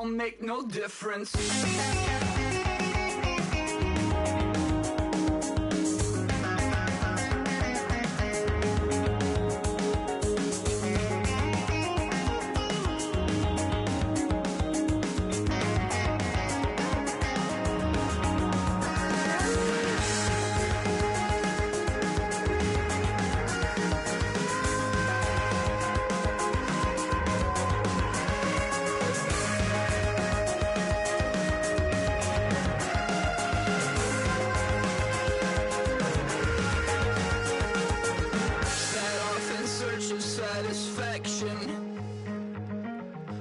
don't make no difference.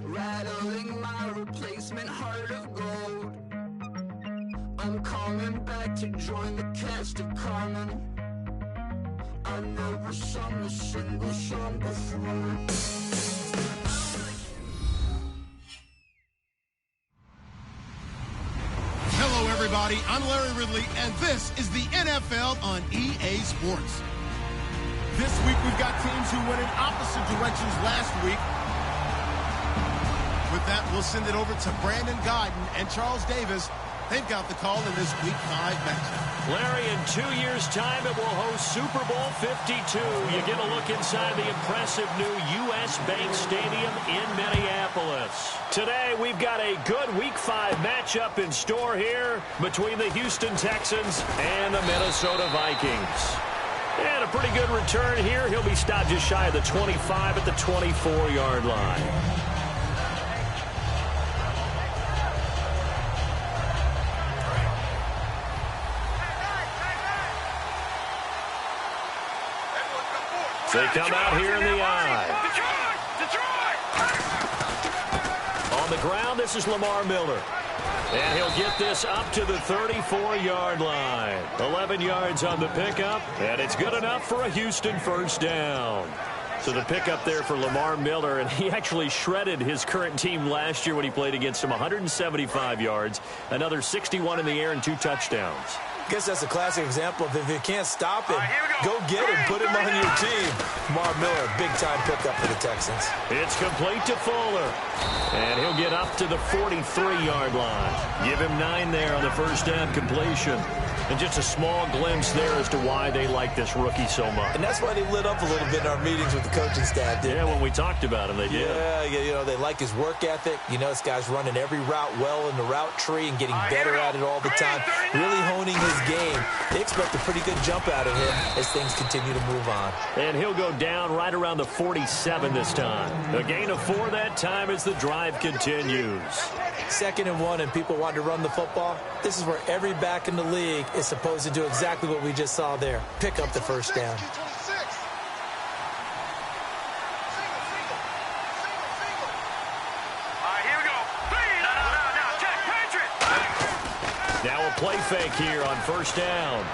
Rattling my replacement heart of gold. I'm coming back to join the cast of Carmen. I never sung a single song before. Hello, everybody. I'm Larry Ridley, and this is the NFL on EA Sports. This week, we've got teams who went in opposite directions last week. With that, we'll send it over to Brandon Guyton and Charles Davis. They've got the call in this Week 5 matchup. Larry, in 2 years' time, it will host Super Bowl 52. You get a look inside the impressive new U.S. Bank Stadium in Minneapolis. Today, we've got a good Week 5 matchup in store here between the Houston Texans and the Minnesota Vikings. And a pretty good return here. He'll be stopped just shy of the 25 at the 24-yard line. They come out here in the eye. On the ground, this is Lamar Miller. And he'll get this up to the 34-yard line. 11 yards on the pickup, and it's good enough for a Houston first down. So the pickup there for Lamar Miller, and he actually shredded his current team last year when he played against them. 175 yards, another 61 in the air, and 2 touchdowns. I guess that's a classic example of if you can't stop him, go get him, put him on your team. Lamar Miller, big-time pickup for the Texans. It's complete to Fuller, and he'll get up to the 43-yard line. Give him 9 there on the first down completion. And just a small glimpse there as to why they like this rookie so much. And that's why they lit up a little bit in our meetings with the coaching staff, didn't they? When we talked about him, they did. Yeah, you know, they like his work ethic. You know, this guy's running every route well in the route tree and getting better at it all the time. Really honing his game. They expect a pretty good jump out of him as things continue to move on. And he'll go down right around the 47 this time. A gain of 4 that time as the drive continues. 2nd and 1, and people want to run the football. This is where every back in the league is supposed to do exactly what we just saw there. Pick up the first down. Now a play fake here on first down.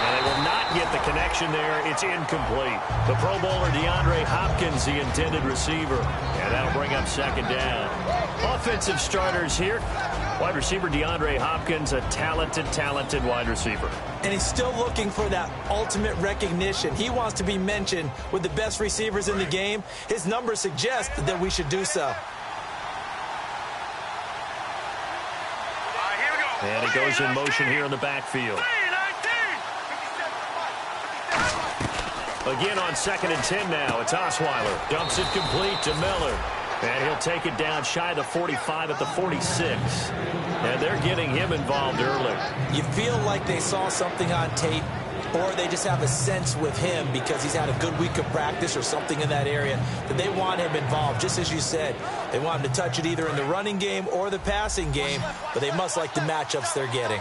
And they will not get the connection there. It's incomplete. The Pro Bowler DeAndre Hopkins, the intended receiver. And that'll bring up 2nd down. Offensive starters here. Wide receiver DeAndre Hopkins, a talented wide receiver. And he's still looking for that ultimate recognition. He wants to be mentioned with the best receivers in the game. His numbers suggest that we should do so. And he goes in motion here in the backfield. Again on 2nd and 10 now. It's Osweiler. Dumps it complete to Miller. And he'll take it down shy of the 45 at the 46. And they're getting him involved early. You feel like they saw something on tape, or they just have a sense with him because he's had a good week of practice or something in that area that they want him involved. Just as you said, they want him to touch it either in the running game or the passing game, but they must like the matchups they're getting.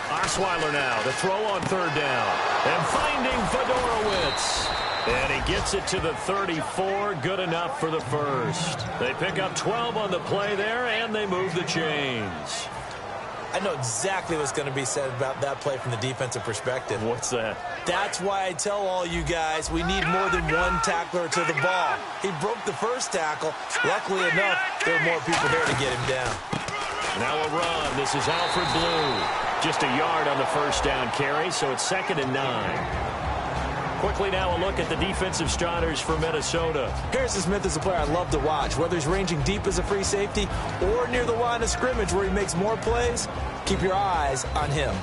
Osweiler now, the throw on 3rd down. And finding Fedorowicz. And he gets it to the 34, good enough for the first. They pick up 12 on the play there, and they move the chains. I know exactly what's going to be said about that play from the defensive perspective. What's that? That's why I tell all you guys we need more than one tackler to the ball. He broke the first tackle. Luckily enough, there were more people there to get him down. Now a run. This is Alfred Blue. Just a yard on the first down carry, so it's 2nd and 9. Quickly now a look at the defensive starters for Minnesota. Harrison Smith is a player I love to watch. Whether he's ranging deep as a free safety or near the line of scrimmage where he makes more plays, keep your eyes on him.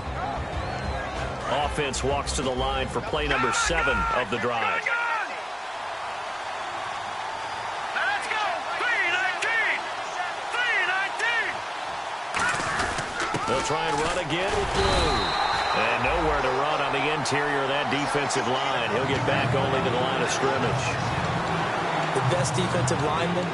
Offense walks to the line for play number 7 of the drive. They'll try and run again with Blue. And nowhere to run on the interior of that defensive line. He'll get back only to the line of scrimmage. The best defensive linemen,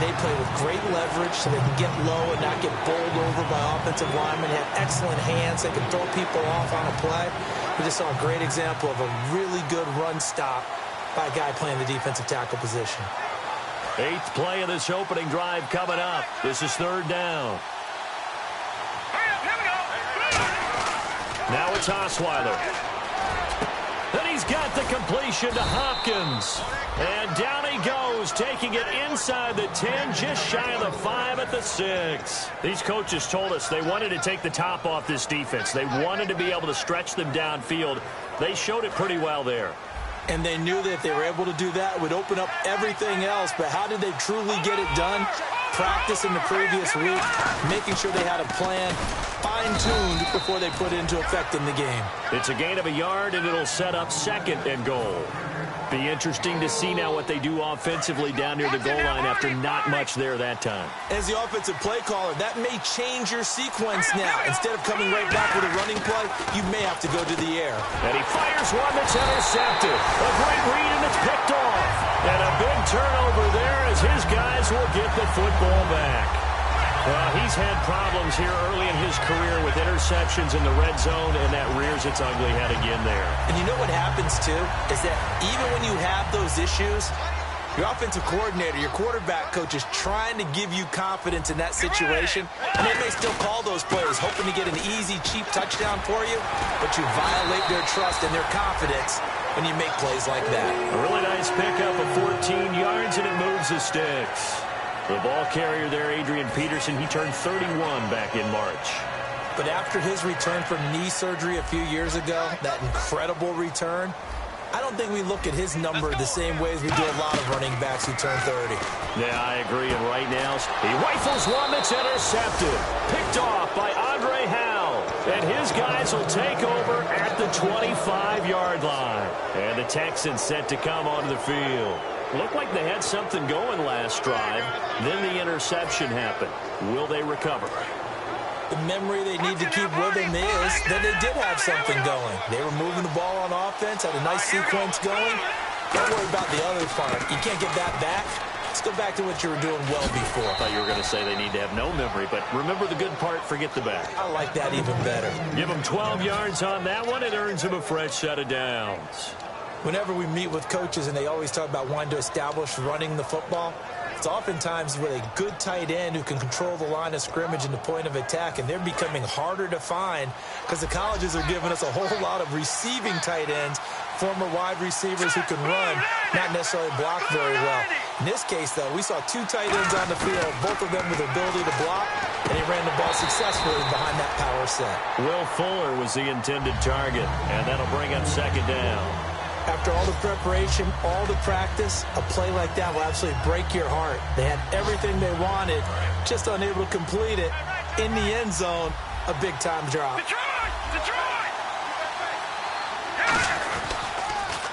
they play with great leverage so they can get low and not get bowled over by offensive linemen. They have excellent hands. They can throw people off on a play. We just saw a great example of a really good run stop by a guy playing the defensive tackle position. 8th play of this opening drive coming up. This is 3rd down. Now it's Osweiler. And he's got the completion to Hopkins. And down he goes, taking it inside the 10, just shy of the 5 at the 6. These coaches told us they wanted to take the top off this defense. They wanted to be able to stretch them downfield. They showed it pretty well there. And they knew that if they were able to do that, it would open up everything else. But how did they truly get it done? Practice in the previous week, making sure they had a plan fine-tuned before they put it into effect in the game. It's a gain of a yard, and it'll set up 2nd and goal. Be interesting to see now what they do offensively down near the goal line after not much there that time. As the offensive play caller, that may change your sequence now. Instead of coming right back with a running play, you may have to go to the air. And he fires one that's intercepted. A great read, and it's picked off. And a big turnover there as his guys will get the football back. Well, he's had problems here early in his career with interceptions in the red zone, and that rears its ugly head again there. And you know what happens, too, is that even when you have those issues, your offensive coordinator, your quarterback coach is trying to give you confidence in that situation, and they may still call those plays, hoping to get an easy, cheap touchdown for you, but you violate their trust and their confidence when you make plays like that. A really nice pickup of 14 yards, and it moves the sticks. The ball carrier there, Adrian Peterson, he turned 31 back in March. But after his return from knee surgery a few years ago, that incredible return, I don't think we look at his number the same way as we do a lot of running backs who turn 30. Yeah, I agree. And right now, he rifles one that's intercepted. Picked off by Andre Howell. And his guys will take over at the 25-yard line. And the Texans set to come onto the field. Looked like they had something going last drive. Then the interception happened. Will they recover? The memory they need to keep with them is that they did have something going. They were moving the ball on offense, had a nice sequence going. Don't worry about the other part. You can't get that back. Let's go back to what you were doing well before. I thought you were going to say they need to have no memory, but remember the good part, forget the bad. I like that even better. Give them 12 yards on that one. It earns them a fresh set of downs. Whenever we meet with coaches and they always talk about wanting to establish running the football, it's oftentimes with a good tight end who can control the line of scrimmage and the point of attack, and they're becoming harder to find because the colleges are giving us a whole lot of receiving tight ends, former wide receivers who can run, not necessarily block very well. In this case, though, we saw 2 tight ends on the field, both of them with the ability to block, and he ran the ball successfully behind that power set. Will Fuller was the intended target, and that'll bring up 2nd down. After all the preparation, all the practice, a play like that will absolutely break your heart. They had everything they wanted, just unable to complete it. In the end zone, a big-time drop. Detroit!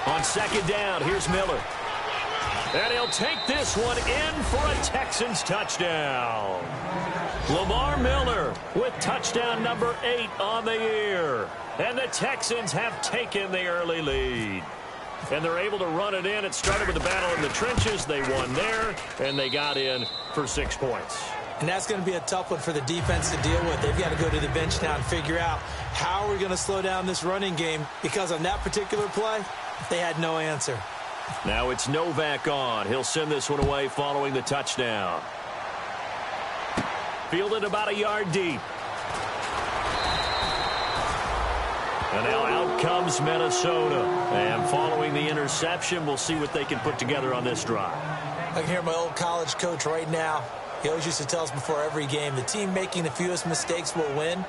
On 2nd down, here's Miller. And he'll take this one in for a Texans touchdown. Lamar Miller with touchdown number 8 on the year. And the Texans have taken the early lead. And they're able to run it in. It started with a battle in the trenches. They won there, and they got in for 6 points. And that's going to be a tough one for the defense to deal with. They've got to go to the bench now and figure out how are we going to slow down this running game, because on that particular play, they had no answer. Now it's Novak on. He'll send this one away following the touchdown. Fielded about a yard deep. And now out comes Minnesota. And following the interception, we'll see what they can put together on this drive. I can hear my old college coach right now. He always used to tell us before every game, the team making the fewest mistakes will win.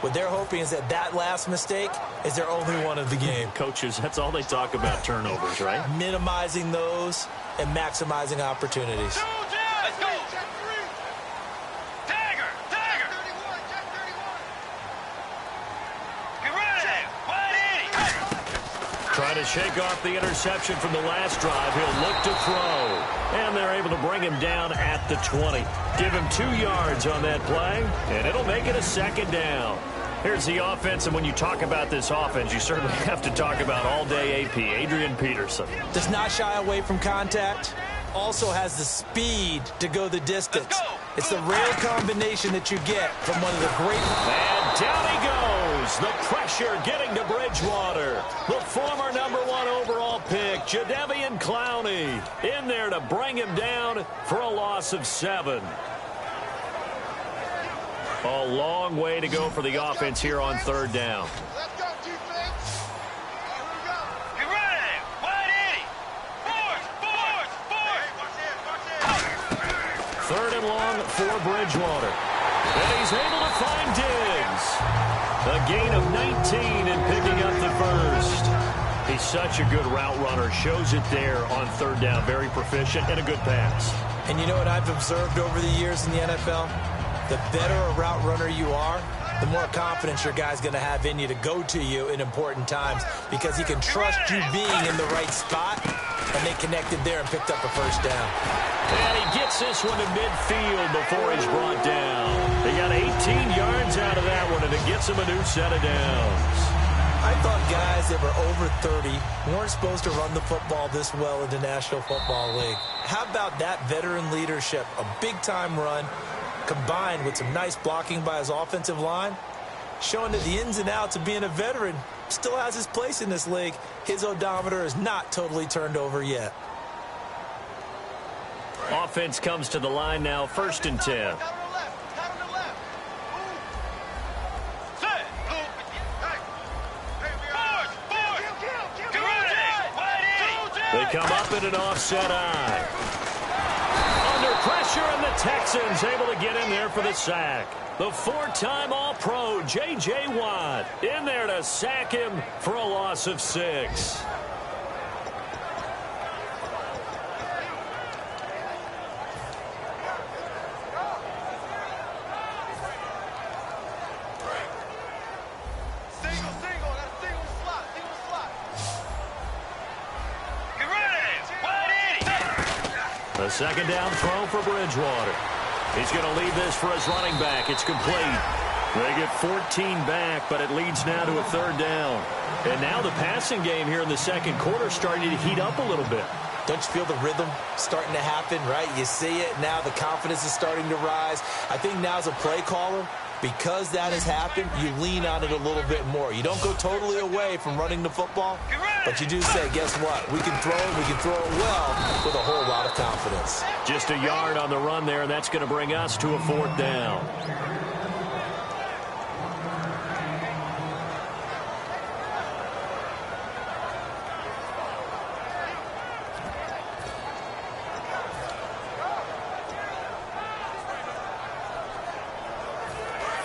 What they're hoping is that that last mistake is their only one of the game. Coaches, that's all they talk about, turnovers, right? Minimizing those and maximizing opportunities. Let's go. Dagger. Get ready. 180. Trying to shake off the interception from the last drive. He'll look to throw. And they're able to bring him down at the 20. Give him 2 yards on that play, and it'll make it a second down. Here's the offense, and when you talk about this offense, you certainly have to talk about all-day AP, Adrian Peterson. Does not shy away from contact. Also has the speed to go the distance. It's the rare combination that you get from one of the great... And down he goes. The pressure getting to Bridgewater. The former #1 overall pick, Jadeveon Clowney, in there to bring him down for a loss of 7. A long way to go for the offense here on 3rd down. Let's go, defense. Here we go. Get ready. 180. Force. 3rd and long for Bridgewater. And he's able to find Diggs. A gain of 19 and picking up the first. He's such a good route runner. Shows it there on 3rd down. Very proficient and a good pass. And you know what I've observed over the years in the NFL? The better a route runner you are, the more confidence your guy's going to have in you to go to you in important times because he can trust you being in the right spot, and they connected there and picked up a first down. And he gets this one to midfield before he's brought down. They got 18 yards out of that one, and it gets him a new set of downs. I thought guys that were over 30 weren't supposed to run the football this well in the National Football League. How about that veteran leadership, a big-time run, combined with some nice blocking by his offensive line, showing that the ins and outs of being a veteran still has his place in this league. His odometer is not totally turned over yet. Offense comes to the line now, 1st and 10. They come up in an offset eye. Under pressure, and the Texans able to get in there for the sack. The 4-time All-Pro, J.J. Watt, in there to sack him for a loss of 6. A 2nd down throw for Bridgewater. He's going to leave this for his running back. It's complete. They get 14 back, but it leads now to a 3rd down. And now the passing game here in the 2nd quarter starting to heat up a little bit. Don't you feel the rhythm starting to happen, right? You see it now. The confidence is starting to rise. I think now as a play caller, because that has happened, you lean on it a little bit more. You don't go totally away from running the football, but you do say, guess what? We can throw it. We can throw it well with a whole lot of confidence. Just a yard on the run there, and that's going to bring us to a 4th down.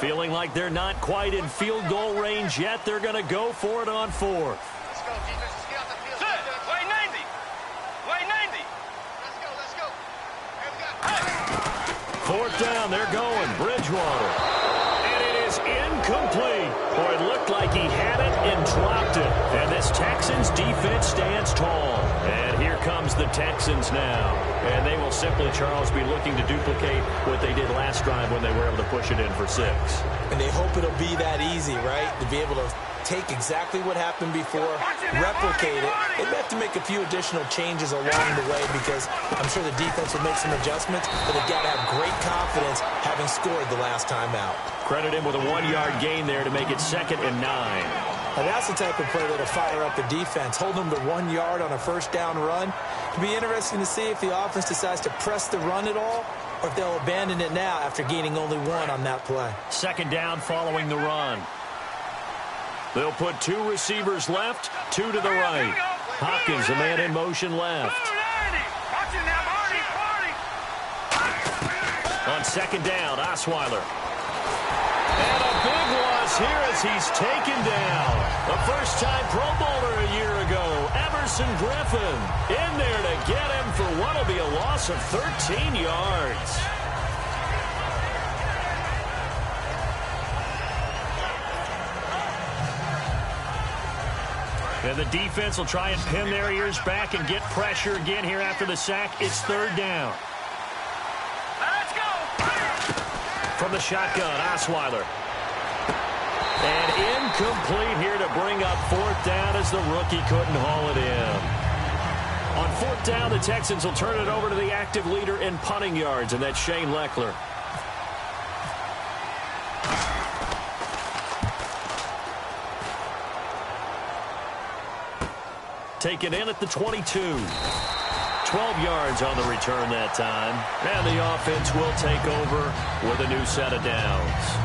Feeling like they're not quite in field goal range yet. They're going to go for it on 4th. Let's go, defense. Let's get out the field. Way 90. Way 90. Let's go. Here we go. 4th down. They're going. Bridgewater. And it is incomplete. Boy, it looked like he had it and dropped it. And this Texans defense stands tall. And here comes the Texans now. And they will simply, Charles, be looking to duplicate what they did last drive when they were able to push it in for 6. And they hope it'll be that easy, right? To be able to take exactly what happened before, replicate it. They have to make a few additional changes along the way because I'm sure the defense will make some adjustments, but they've got to have great confidence having scored the last time out. Credit him with a 1-yard gain there to make it 2nd and 9. Now that's the type of play that'll fire up the defense. Hold them to 1 yard on a 1st down run. It'll be interesting to see if the offense decides to press the run at all or if they'll abandon it now after gaining only 1 on that play. 2nd down following the run. They'll put 2 receivers left, 2 to the right. Hopkins, a man in motion left. On 2nd down, Osweiler. And a big loss here as he's taken down. A first-time Pro Bowler a year ago, Everson Griffin, in there to get him for what will be a loss of 13 yards. And the defense will try and pin their ears back and get pressure again here after the sack. It's third down. Let's go! From the shotgun, Osweiler. And incomplete here to bring up fourth down as the rookie couldn't haul it in. On fourth down, the Texans will turn it over to the active leader in punting yards, and that's Shane Lechler. Taken in at the 22. 12 yards on the return that time. And the offense will take over with a new set of downs.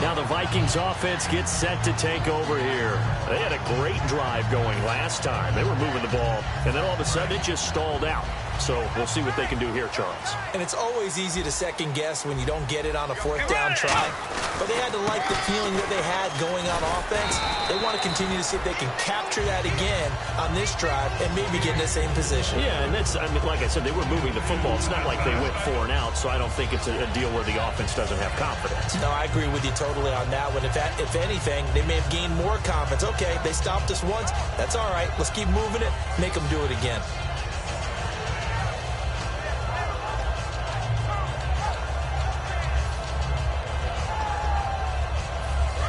Now the Vikings offense gets set to take over here. They had a great drive going last time. They were moving the ball, and then all of a sudden it just stalled out. So we'll see what they can do here, Charles. And it's always easy to second guess when you don't get it on a fourth down try. But they had to like the feeling that they had going on offense. They want to continue to see if they can capture that again on this drive and maybe get in the same position. Yeah, and that's, I mean, like I said, they were moving the football. It's not like they went 4 and out, so I don't think it's a deal where the offense doesn't have confidence. No, I agree with you totally on that one. If anything, they may have gained more confidence. Okay, they stopped us once. That's all right. Let's keep moving it. Make them do it again.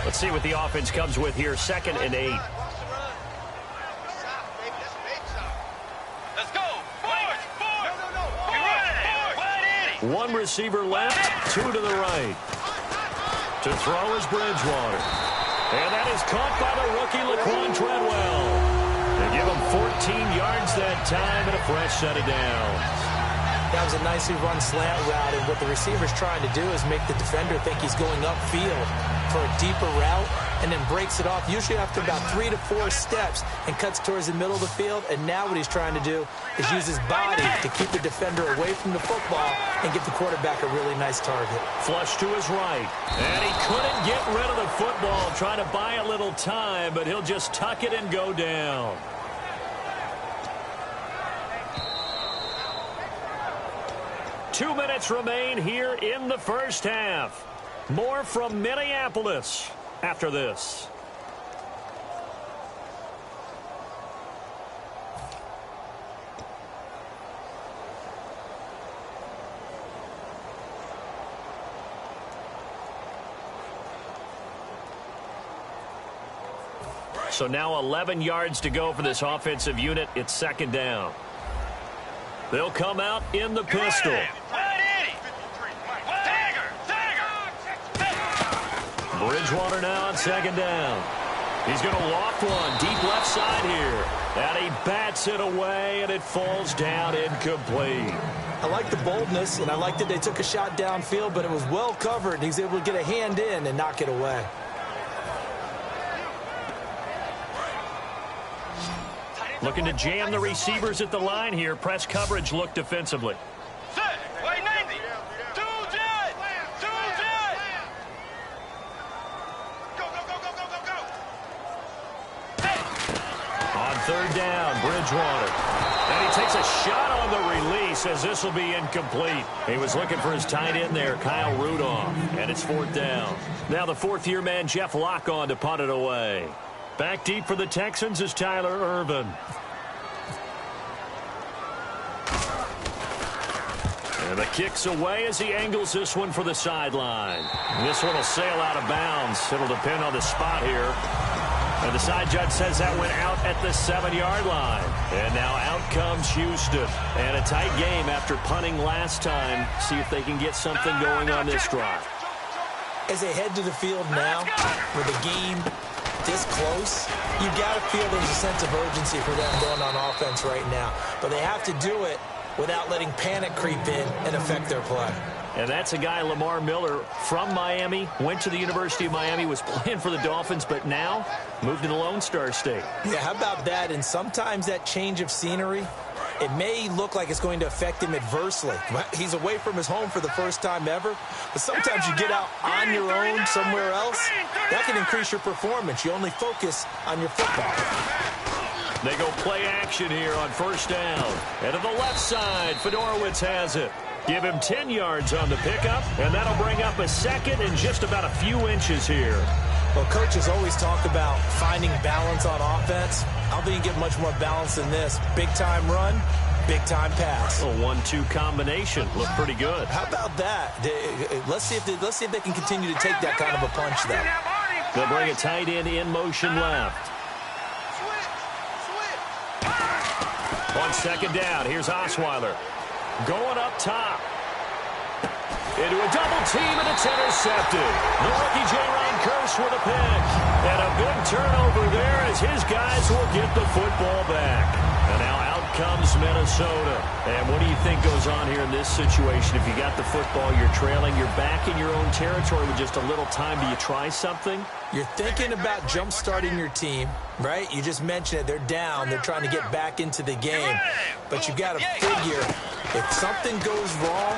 Let's see what the offense comes with here. 2nd and 8. Let's go! Forward! Forward! One receiver left, 2 to the right. To throw is Bridgewater. And that is caught by the rookie Laquan Treadwell. They give him 14 yards that time and a fresh set of downs. That was a nicely run slant route, and what the receiver's trying to do is make the defender think he's going upfield for a deeper route and then breaks it off, usually after about 3 to 4 steps, and cuts towards the middle of the field. And now what he's trying to do is use his body to keep the defender away from the football and give the quarterback a really nice target. Flush to his right. And he couldn't get rid of the football, trying to buy a little time, but he'll just tuck it and go down. Two minutes remain here in the first half. More from Minneapolis after this. So now 11 yards to go for this offensive unit. It's 2nd down. They'll come out in the pistol. Bridgewater now on 2nd down. He's going to loft one deep left side here. And he bats it away, and it falls down incomplete. I like the boldness, and I like that they took a shot downfield, but it was well covered. He's able to get a hand in and knock it away. Looking to jam the receivers at the line here. Press coverage look defensively. On 3rd down, Bridgewater. And he takes a shot on the release as this will be incomplete. He was looking for his tight end there, Kyle Rudolph. And it's 4th down. Now the 4th-year man, Jeff Locke, on to punt it away. Back deep for the Texans is Tyler Ervin. And the kick's away as he angles this one for the sideline. This one will sail out of bounds. It'll depend on the spot here. And the side judge says that went out at the 7-yard line. And now out comes Houston. And a tight game after punting last time. See if they can get something going on this drive. As they head to the field now, with the game this close, you got to feel there's a sense of urgency for them going on offense right now. But they have to do it without letting panic creep in and affect their play. And that's a guy, Lamar Miller, from Miami, went to the University of Miami, was playing for the Dolphins, but now moved to the Lone Star State. Yeah, how about that? And sometimes that change of scenery it may look like it's going to affect him adversely. He's away from his home for the first time ever. But sometimes you get out on your own somewhere else, that can increase your performance. You only focus on your football. They go play action here on first down. And to the left side, Fedorowicz has it. Give him 10 yards on the pickup, and that'll bring up a second and just about a few inches here. Well, coaches always talk about finding balance on offense. I don't think you get much more balance than this. Big-time run, big-time pass. A 1-2 combination. Looked pretty good. How about that? Let's see if they can continue to take that kind of a punch, though. They'll bring a tight end in motion left. On second down, here's Osweiler. Going up top. Into a double team, and it's intercepted. The rookie J-Ron Kearse with a pick. And a big turnover there as his guys will get the football back. And now out comes Minnesota. And what do you think goes on here in this situation? If you got the football, you're trailing, you're back in your own territory with just a little time. Do you try something? You're thinking about jump-starting your team, right? You just mentioned it. They're down. They're trying to get back into the game. But you got to figure, if something goes wrong,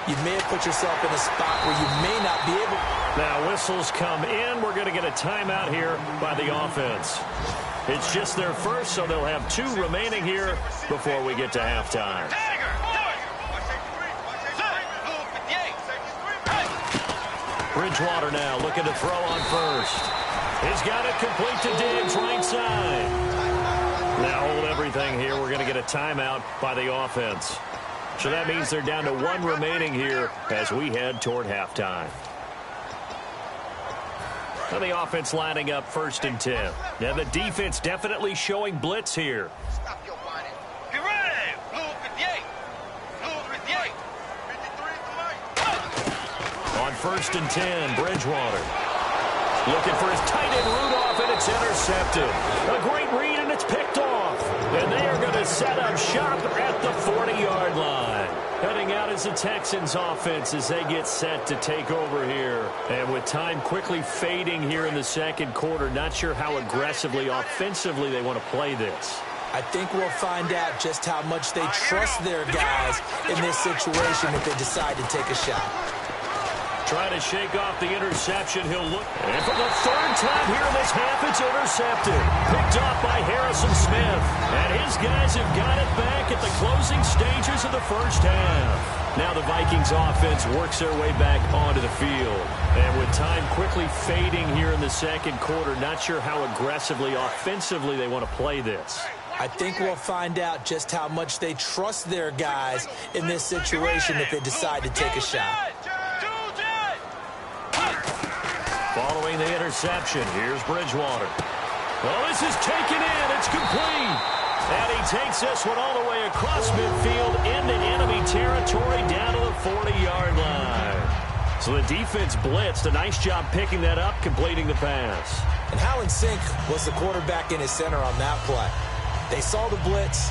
you may have put yourself in a spot where you may not be able. Now whistles come in. We're going to get a timeout here by the offense. It's just their first, so they'll have 2 remaining here before we get to halftime. Bridgewater now looking to throw on first. He's got it complete to Diggs, right side. Now hold everything here. We're going to get a timeout by the offense. So that means they're down to 1 remaining here as we head toward halftime. Now the offense lining up 1st and 10. Now the defense definitely showing blitz here. Stop your whining. Get ready. Blue 58. Blue 58. 53 On 1st and 10, Bridgewater. Looking for his tight end Rudolph, and it's intercepted. A great read, and it's picked off. And they are going to set up shop at the 40-yard line. Heading out is the Texans offense as they get set to take over here. And with time quickly fading here in the second quarter, not sure how aggressively, offensively they want to play this. I think we'll find out just how much they trust their guys in this situation if they decide to take a shot. Trying to shake off the interception. He'll look. And for the 3rd time here in this half, it's intercepted. Picked off by Harrison Smith. And his guys have got it back at the closing stages of the first half. Now the Vikings offense works their way back onto the field. And with time quickly fading here in the second quarter, not sure how aggressively, offensively they want to play this. I think we'll find out just how much they trust their guys in this situation if they decide to take a shot. Following the interception, here's Bridgewater. Well, this is taken in. It's complete. And he takes this one all the way across midfield into enemy territory down to the 40-yard line. So the defense blitzed. A nice job picking that up, completing the pass. And how in sync was the quarterback in his center on that play? They saw the blitz,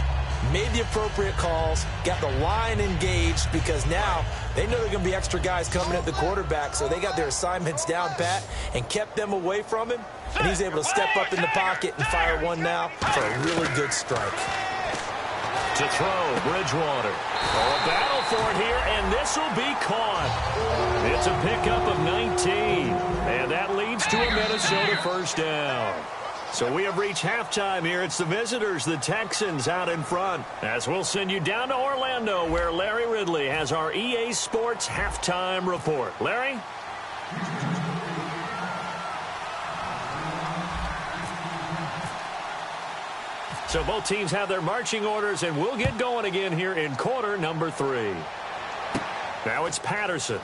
made the appropriate calls, got the line engaged because now they know there are going to be extra guys coming at the quarterback, so they got their assignments down pat and kept them away from him, and he's able to step up in the pocket and fire one now for a really good strike. To throw, Bridgewater. Oh, a battle for it here, and this will be caught. It's a pickup of 19, and that leads to a Minnesota first down. So we have reached halftime here. It's the visitors, the Texans, out in front. As we'll send you down to Orlando, where Larry Ridley has our EA Sports halftime report. Larry? So both teams have their marching orders, and we'll get going again here in quarter number 3. Now it's Patterson.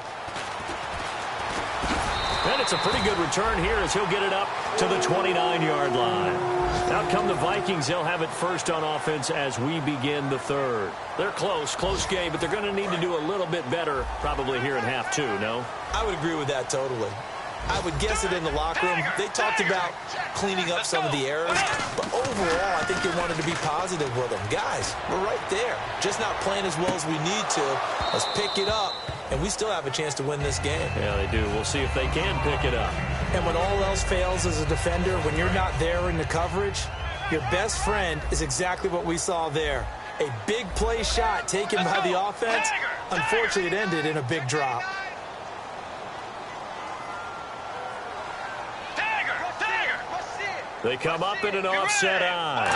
And it's a pretty good return here as he'll get it up to the 29-yard line. Out come the Vikings. They'll have it first on offense as we begin the 3rd. They're close game, but they're going to need to do a little bit better probably here in half 2, no? I would agree with that totally. I would guess it in the locker room. They talked about cleaning up some of the errors, but overall, I think they wanted to be positive with them. Guys, we're right there. Just not playing as well as we need to. Let's pick it up, and we still have a chance to win this game. Yeah, they do. We'll see if they can pick it up. And when all else fails as a defender, when you're not there in the coverage, your best friend is exactly what we saw there. A big play shot taken by the offense. Unfortunately, it ended in a big drop. They come up in an offset eye.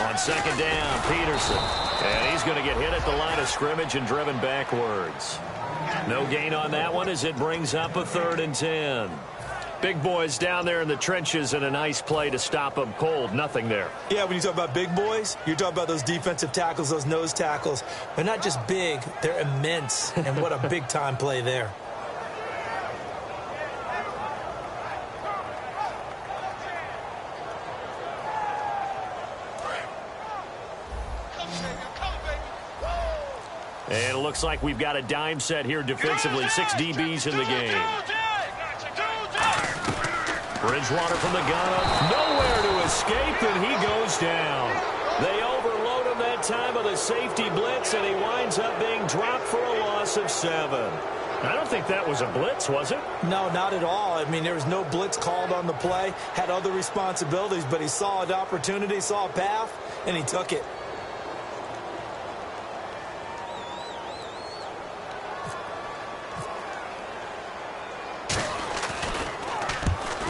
On second down, Peterson. And he's going to get hit at the line of scrimmage and driven backwards. No gain on that one as it brings up a 3rd and 10. Big boys down there in the trenches and a nice play to stop them cold. Nothing there. Yeah, when you talk about big boys, you're talking about those defensive tackles, those nose tackles. They're not just big, they're immense. And what a big-time play there. And it looks like we've got a dime set here defensively. 6 DBs in the game. Bridgewater from the gun. Nowhere to escape, and he goes down. They overload him that time with a safety blitz, and he winds up being dropped for a loss of 7. I don't think that was a blitz, was it? No, not at all. I mean, there was no blitz called on the play. Had other responsibilities, but he saw an opportunity, saw a path, and he took it.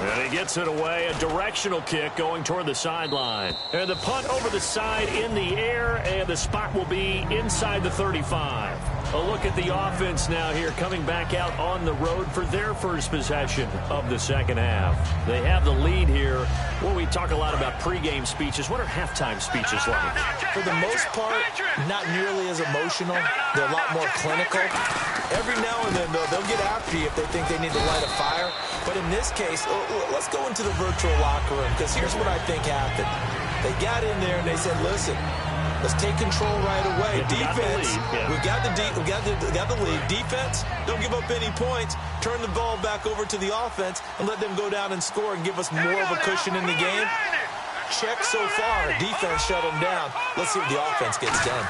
And he gets it away, a directional kick going toward the sideline. And the punt over the side in the air, and the spot will be inside the 35. A look at the offense now here, coming back out on the road for their first possession of the second half. They have the lead here. Well, we talk a lot about pregame speeches. What are halftime speeches like? For the most part, not nearly as emotional. They're a lot more clinical. Every now and then, though, they'll get after you if they think they need to light a fire. But in this case, let's go into the virtual locker room, because here's what I think happened. They got in there and they said, listen, let's take control right away. Defense, we got the lead. Defense, don't give up any points. Turn the ball back over to the offense and let them go down and score and give us more of a cushion in the game. Check so far. Defense shut them down. Let's see what the offense gets done.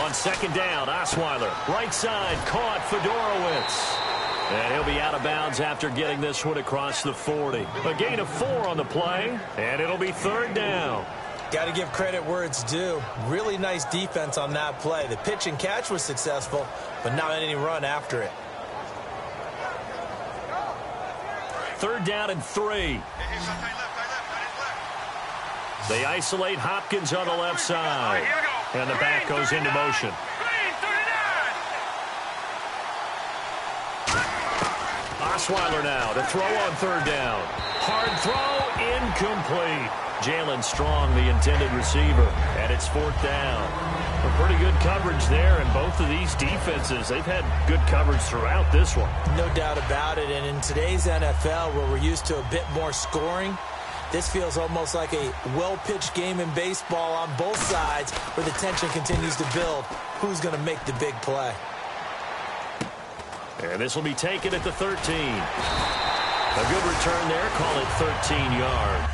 On second down, Osweiler, right side, caught Fedorowicz. And he'll be out of bounds after getting this one across the 40. A gain of 4 on the play, and it'll be 3rd down. Got to give credit where it's due. Really nice defense on that play. The pitch and catch was successful, but not any run after it. 3rd down and 3. They isolate Hopkins on the left side. And the back goes into motion. Osweiler now to throw on 3rd down. Hard throw, incomplete. Jalen Strong, the intended receiver, and it's 4th down. A pretty good coverage there, and both of these defenses, they've had good coverage throughout this one. No doubt about it, and in today's NFL, where we're used to a bit more scoring, this feels almost like a well-pitched game in baseball on both sides, where the tension continues to build. Who's going to make the big play? And this will be taken at the 13. A good return there. Call it 13 yards.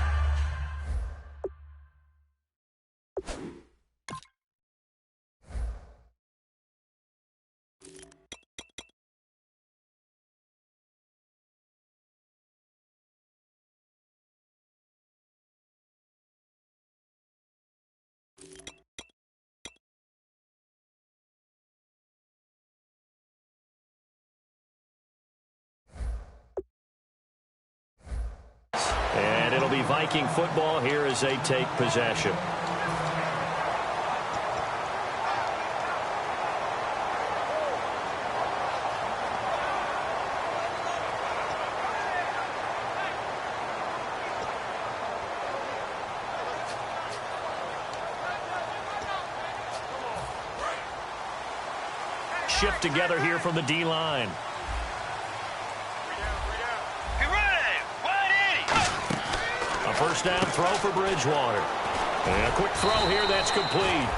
And it'll be Viking football here as they take possession. Shift together here from the D-line. First down throw for Bridgewater. And a quick throw here that's complete.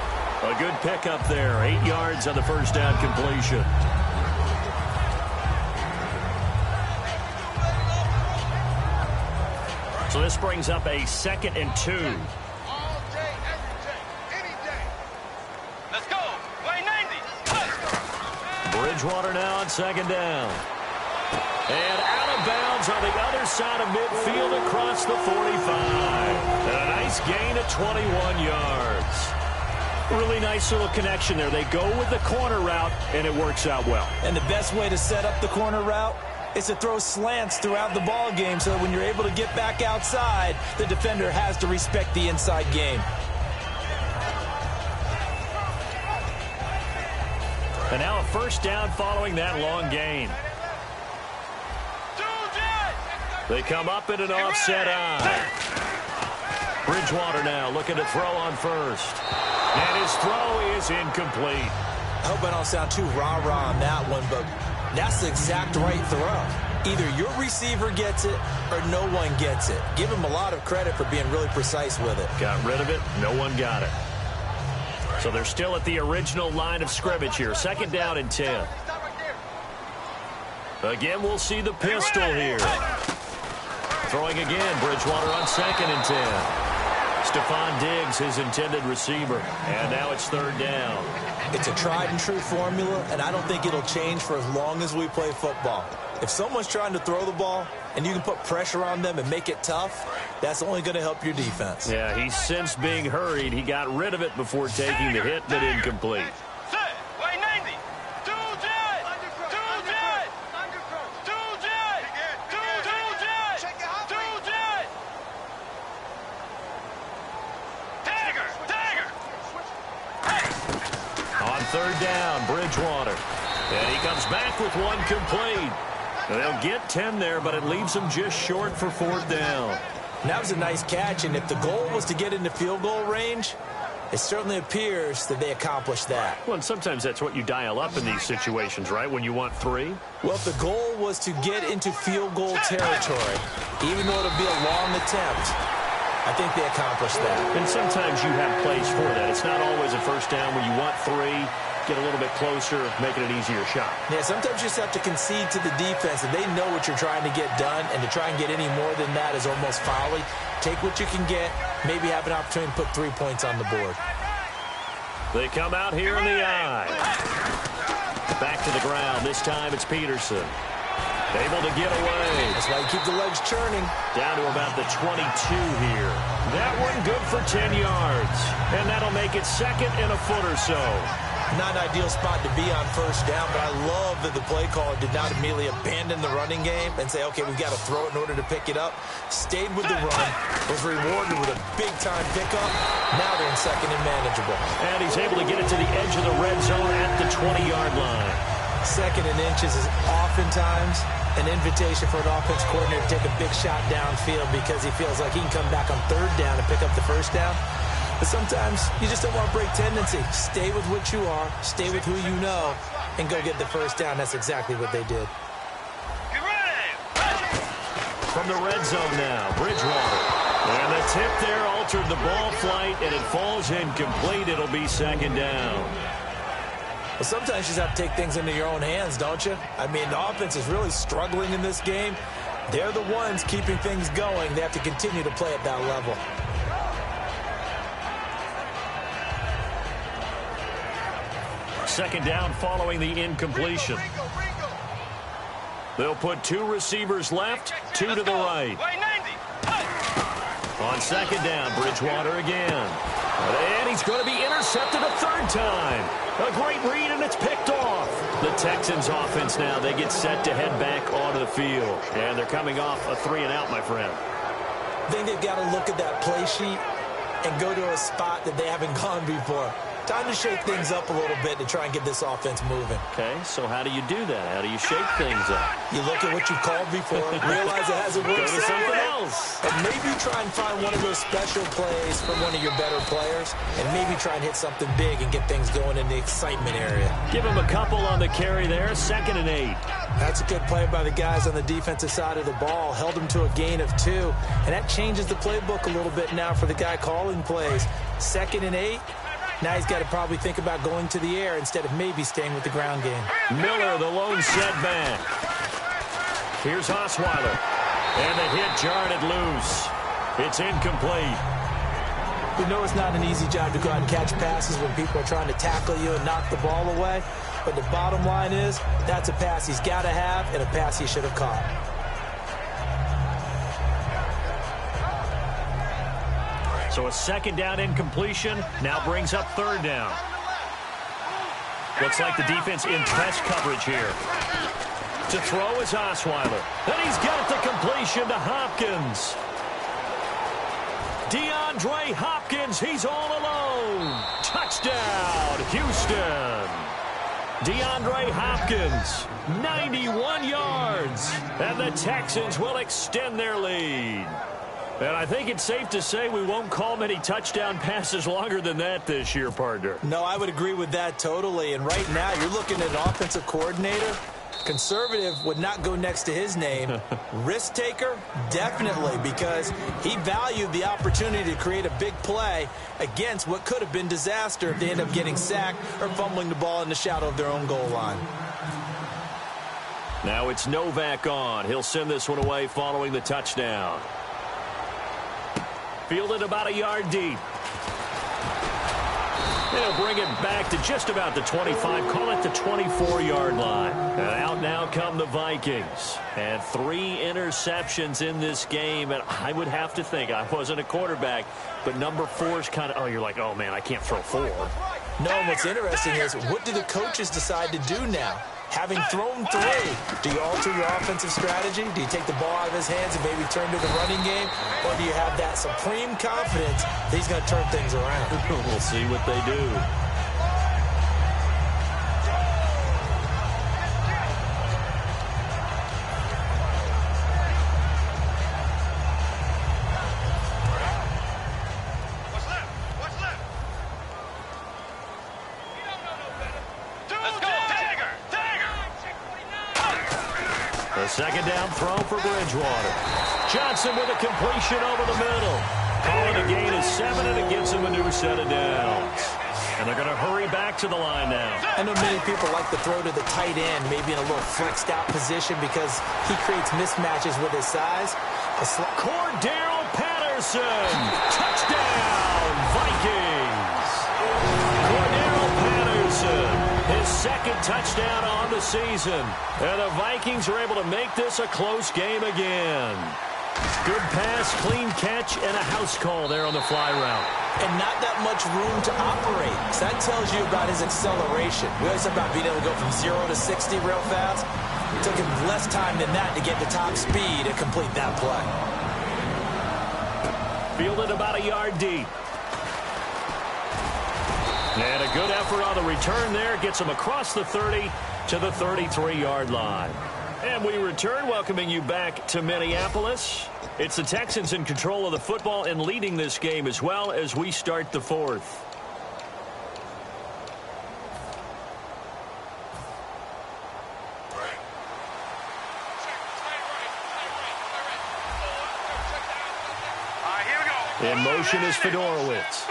A good pickup there. 8 yards on the first down completion. So this brings up a 2nd and 2. All day, every day, any day. Let's go. Way 90. Bridgewater now on 2nd down. And out of bounds on the other side of midfield across the 45. And a nice gain of 21 yards. Really nice little connection there. They go with the corner route, and it works out well. And the best way to set up the corner route is to throw slants throughout the ball game so that when you're able to get back outside, the defender has to respect the inside game. And now a first down following that long gain. They come up in an offset eye. Bridgewater now looking to throw on first. And his throw is incomplete. I hope I don't sound too rah-rah on that one, but that's the exact right throw. Either your receiver gets it or no one gets it. Give him a lot of credit for being really precise with it. Got rid of it. No one got it. So they're still at the original line of scrimmage here. Second down and 10. Again, we'll see the pistol here. Throwing again, Bridgewater on second and 10. Stephon Diggs, his intended receiver. And now it's third down. It's a tried-and-true formula, and I don't think it'll change for as long as we play football. If someone's trying to throw the ball and you can put pressure on them and make it tough, that's only going to help your defense. Yeah, he's since being hurried. He got rid of it before taking the hit, but incomplete. Third down, Bridgewater. And he comes back with one complete. They'll get 10 there, but it leaves them just short for fourth down. And that was a nice catch, and if the goal was to get into field goal range, it certainly appears that they accomplished that. Well, and sometimes that's what you dial up in these situations, right, when you want 3? Well, if the goal was to get into field goal territory, even though it'll be a long attempt, I think they accomplished that. And sometimes you have plays for that. It's not always a first down when you want 3, get a little bit closer, making it an easier shot. Yeah, sometimes you just have to concede to the defense, and they know what you're trying to get done, and to try and get any more than that is almost folly. Take what you can get, maybe have an opportunity to put 3 points on the board. They come out here in the eye. Back to the ground. This time it's Peterson. Able to get away. That's why you keep the legs churning. Down to about the 22 here. That one good for 10 yards. And that'll make it second and a foot or so. Not an ideal spot to be on first down, but I love that the play caller did not immediately abandon the running game and say, okay, we've got to throw it in order to pick it up. Stayed with the run, was rewarded with a big-time pickup. Now they're in second and manageable. And he's able to get it to the edge of the red zone at the 20-yard line. Second and inches is oftentimes an invitation for an offense coordinator to take a big shot downfield because he feels like he can come back on third down and pick up the first down. But sometimes you just don't want to break tendency. Stay with what you are, stay with who you know, and go get the first down. That's exactly what they did. From the red zone now, Bridgewater. And the tip there altered the ball flight, and it falls incomplete. It'll be second down. Well, sometimes you just have to take things into your own hands, don't you? I mean, the offense is really struggling in this game. They're the ones keeping things going. They have to continue to play at that level. Second down following the incompletion. They'll put 2 receivers left, 2 to the right. On second down, Bridgewater again. And he's going to be intercepted a third time. A great read, and it's picked off. The Texans offense now, they get set to head back onto the field. And they're coming off a 3-and-out, my friend. I think they've got to look at that play sheet and go to a spot that they haven't gone before. Time to shake things up a little bit to try and get this offense moving. Okay, so how do you do that? How do you shake things up? You look at what you called before, realize it hasn't worked. Go to something else. And maybe try and find one of those special plays from one of your better players, and maybe try and hit something big and get things going in the excitement area. Give him a couple on the carry there, 2nd and 8. That's a good play by the guys on the defensive side of the ball. Held him to a gain of 2, and that changes the playbook a little bit now for the guy calling plays. 2nd and 8. Now he's got to probably think about going to the air instead of maybe staying with the ground game. Miller, the lone setback. Here's Osweiler. And the hit jarred it loose. It's incomplete. We know it's not an easy job to go out and catch passes when people are trying to tackle you and knock the ball away. But the bottom line is, that's a pass he's got to have and a pass he should have caught. So So a second down incompletion now brings up third down. Looks like the defense in press coverage here. To throw is Osweiler. And he's got the completion to Hopkins. DeAndre Hopkins, he's all alone. Touchdown, Houston. DeAndre Hopkins, 91 yards. And the Texans will extend their lead. And I think it's safe to say we won't call many touchdown passes longer than that this year, partner. No, I would agree with that totally. And right now, you're looking at an offensive coordinator. Conservative would not go next to his name. Risk taker, definitely, because he valued the opportunity to create a big play against what could have been disaster if they end up getting sacked or fumbling the ball in the shadow of their own goal line. Now it's Novak on. He'll send this one away following the touchdown. Fielded about a yard deep. He'll bring it back to just about the 25, call it the 24-yard line. And out now come the Vikings. And 3 interceptions in this game. And I would have to think, I wasn't a quarterback, but number 4 is kind of, you're like, oh, man, I can't throw 4. No, and what's interesting is, what do the coaches decide to do now? Having thrown 3, do you alter your offensive strategy? Do you take the ball out of his hands and maybe turn to the running game? Or do you have that supreme confidence that he's going to turn things around? We'll see what they do. The second down throw for Bridgewater. Johnson with a completion over the middle. Calling a gain of 7, and it gives him a new set of downs. And they're going to hurry back to the line now. I know many people like to throw to the tight end, maybe in a little flexed out position because he creates mismatches with his size. Cordero Patterson. Touchdown, Vikings. Cordero Patterson. His second touchdown on the season. And the Vikings are able to make this a close game again. Good pass, clean catch, and a house call there on the fly route. And not that much room to operate. So that tells you about his acceleration. We always talk about being able to go from 0 to 60 real fast. It took him less time than that to get to top speed and complete that play. Fielded about a yard deep. And a good effort on the return there. Gets him across the 30 to the 33-yard line. And we return, welcoming you back to Minneapolis. It's the Texans in control of the football and leading this game as well as we start the 4th. In motion is Fedorowicz.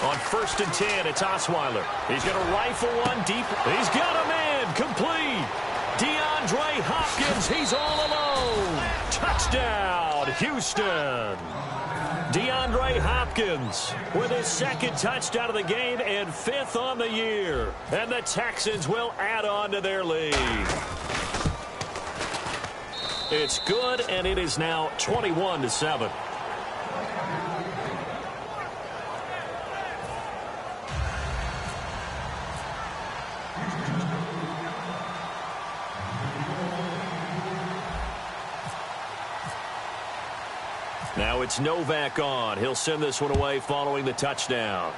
On 1st and 10, it's Osweiler. He's going to rifle one deep. He's got a man. Complete. DeAndre Hopkins, he's all alone. Touchdown, Houston. DeAndre Hopkins with his 2nd touchdown of the game and 5th on the year. And the Texans will add on to their lead. It's good, and it is now 21-7. Now it's Novak on. He'll send this one away following the touchdown.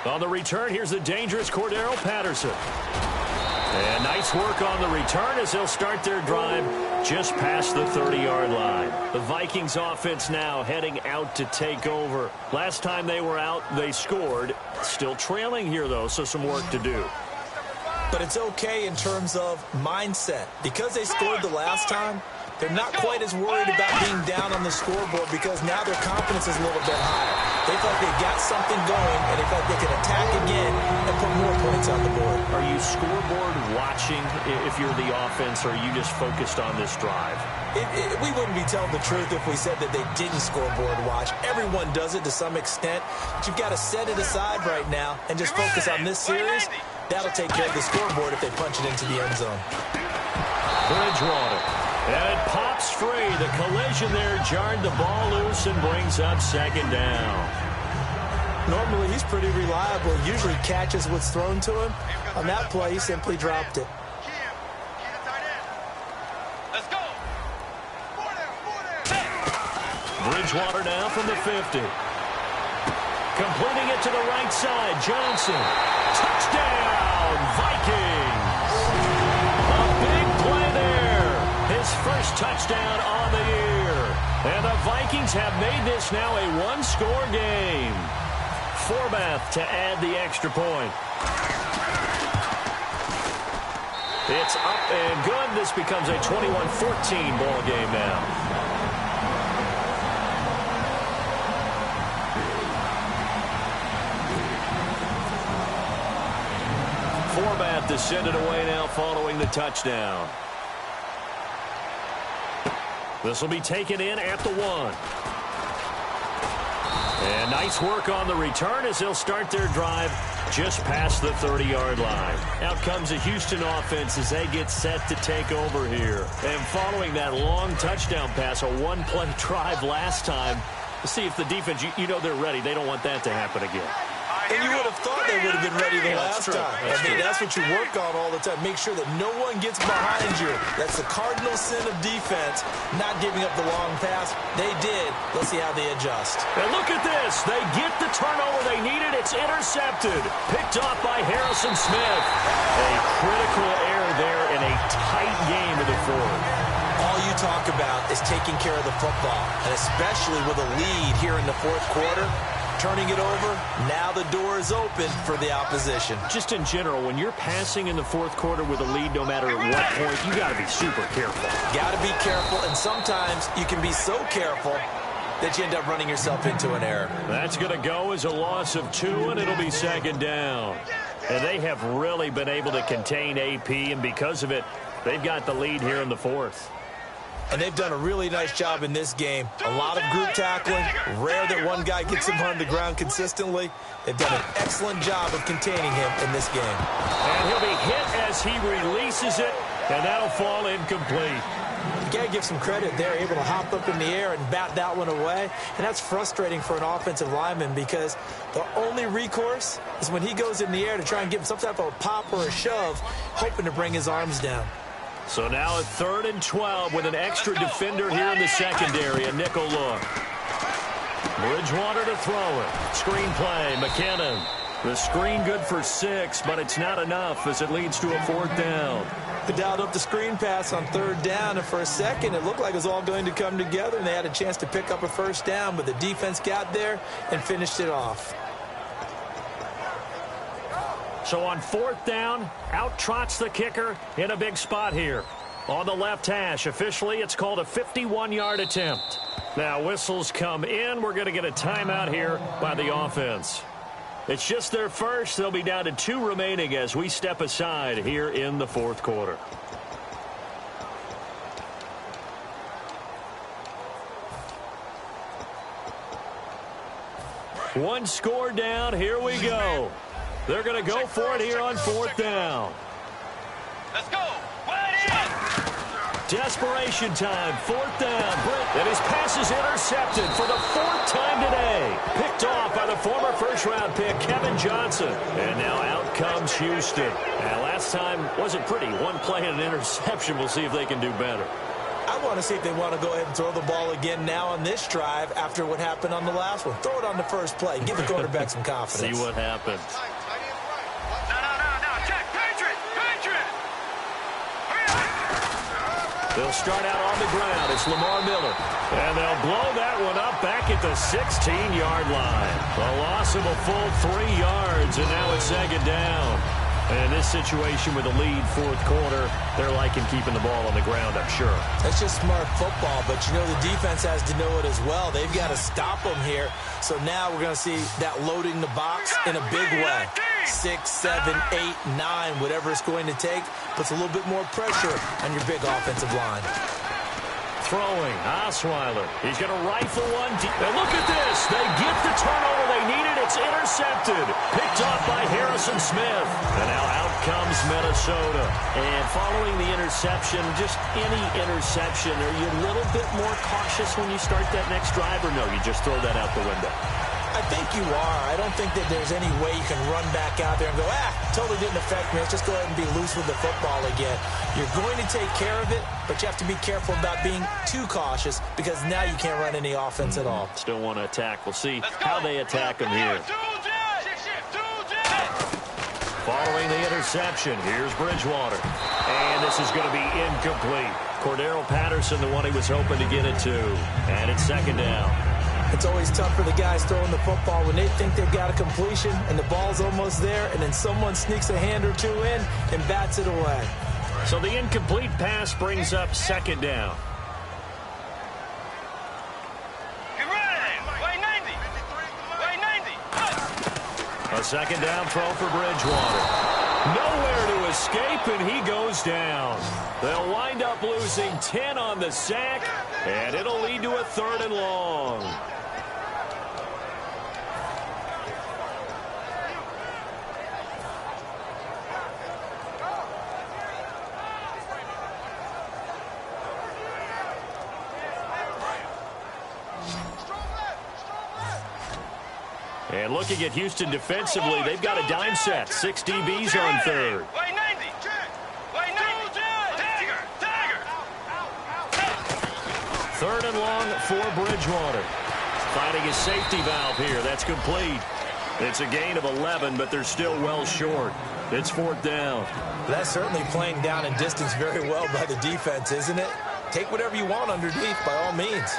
On the return, here's the dangerous Cordero Patterson. And nice work on the return as they'll start their drive just past the 30-yard line. The Vikings offense now heading out to take over. Last time they were out, they scored. Still trailing here, though, so some work to do. But it's okay in terms of mindset. Because they scored the last time, they're not quite as worried about being down on the scoreboard because now their confidence is a little bit higher. They feel like they've got something going, and they feel like they can attack again and put more points on the board. Are you scoreboard watching if you're the offense, or are you just focused on this drive? We wouldn't be telling the truth if we said that they didn't scoreboard watch. Everyone does it to some extent. But you've got to set it aside right now and just focus on this series. That'll take care of the scoreboard if they punch it into the end zone. Bridgewater. And it pops free. The collision there jarred the ball loose and brings up second down. Normally, he's pretty reliable. Usually catches what's thrown to him. On that play, he simply dropped it. Let's go. Bridgewater now from the 50. Completing it to the right side. Johnson. Touchdown, Vikings. A big play there. His first touchdown on the year. And the Vikings have made this now a one-score game. Forbath to add the extra point. It's up and good. This becomes a 21-14 ball game now. Forbath to send it away now following the touchdown. This will be taken in at the 1. And nice work on the return as they'll start their drive just past the 30-yard line. Out comes the Houston offense as they get set to take over here. And following that long touchdown pass, a one-play drive last time, to see if the defense, you know they're ready. They don't want that to happen again. And you would have thought they would have been ready the last time. That's what you work on all the time. Make sure that no one gets behind you. That's the cardinal sin of defense, not giving up the long pass. They did. Let's see how they adjust. And look at this. They get the turnover they needed. It's intercepted. Picked off by Harrison Smith. A critical error there in a tight game of the fourth. All you talk about is taking care of the football, and especially with a lead here in the fourth quarter. Turning it over, now the door is open for the opposition. Just in general, when you're passing in the fourth quarter with a lead, no matter at what point, you got to be super careful. Got to be careful, and sometimes you can be so careful that you end up running yourself into an error. That's going to go as a loss of 2, and it'll be second down. And they have really been able to contain AP, and because of it, they've got the lead here in the fourth. And they've done a really nice job in this game. A lot of group tackling. Rare that one guy gets him on the ground consistently. They've done an excellent job of containing him in this game. And he'll be hit as he releases it, and that'll fall incomplete. You got to give some credit. They're able to hop up in the air and bat that one away. And that's frustrating for an offensive lineman because the only recourse is when he goes in the air to try and give him some type of a pop or a shove, hoping to bring his arms down. So now at 3rd and 12 with an extra defender here in the secondary, a nickel look. Bridgewater to throw it. Screen play, McKinnon. The screen good for 6, but it's not enough as it leads to a 4th down. They dialed up the screen pass on 3rd down, and for a second it looked like it was all going to come together, and they had a chance to pick up a 1st down, but the defense got there and finished it off. So on 4th down, out trots the kicker in a big spot here. On the left hash, officially it's called a 51-yard attempt. Now whistles come in. We're going to get a timeout here by the offense. It's just their first. They'll be down to 2 remaining as we step aside here in the fourth quarter. One score down. Here we go. They're going to go for it here on 4th down. Let's go. Desperation time. 4th down. And his pass is intercepted for the 4th time today. Picked off by the former first-round pick, Kevin Johnson. And now out comes Houston. And last time wasn't pretty. One play and an interception. We'll see if they can do better. I want to see if they want to go ahead and throw the ball again now on this drive after what happened on the last one. Throw it on the first play. Give the quarterback some confidence. See what happens. They'll start out on the ground. It's Lamar Miller. And they'll blow that one up back at the 16-yard line. A loss of a full 3 yards, and now it's second down. And in this situation with the lead fourth quarter, they're liking keeping the ball on the ground, I'm sure. That's just smart football, but you know the defense has to know it as well. They've got to stop them here. So now we're going to see that loading the box in a big way. 6, 7, 8, 9, whatever it's going to take, puts a little bit more pressure on your big offensive line. throwing. Osweiler. He's going to rifle one deep. And look at this. They get the turnover they needed. It's intercepted. Picked off by Harrison Smith. And now out comes Minnesota. And following the interception, just any interception, are you a little bit more cautious when you start that next drive, or no, you just throw that out the window? I think you are. I don't think that there's any way you can run back out there and go, totally didn't affect me. Let's just go ahead and be loose with the football again. You're going to take care of it, but you have to be careful about being too cautious because now you can't run any offense at all. Still want to attack. We'll see how they attack them here. Following the interception, here's Bridgewater. And this is going to be incomplete. Cordero Patterson, the one he was hoping to get it to. And it's second down. It's always tough for the guys throwing the football when they think they've got a completion and the ball's almost there, and then someone sneaks a hand or two in and bats it away. So the incomplete pass brings up second down. A second down throw for Bridgewater. Nowhere to escape, and he goes down. They'll wind up losing 10 on the sack, and it'll lead to a 3rd and long. And looking at Houston defensively, they've got a dime set. 6 DBs on 3rd. 3rd and long for Bridgewater. Finding his safety valve here. That's complete. It's a gain of 11, but they're still well short. It's 4th down. That's certainly playing down and distance very well by the defense, isn't it? Take whatever you want underneath by all means.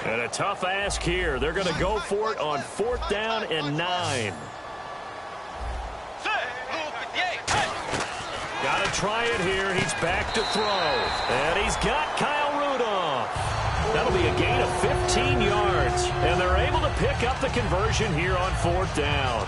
And a tough ask here. They're going to go for it on 4th down and 9. Got to try it here. He's back to throw. And he's got Kyle Rudolph. That'll be a gain of 15 yards. And they're able to pick up the conversion here on 4th down.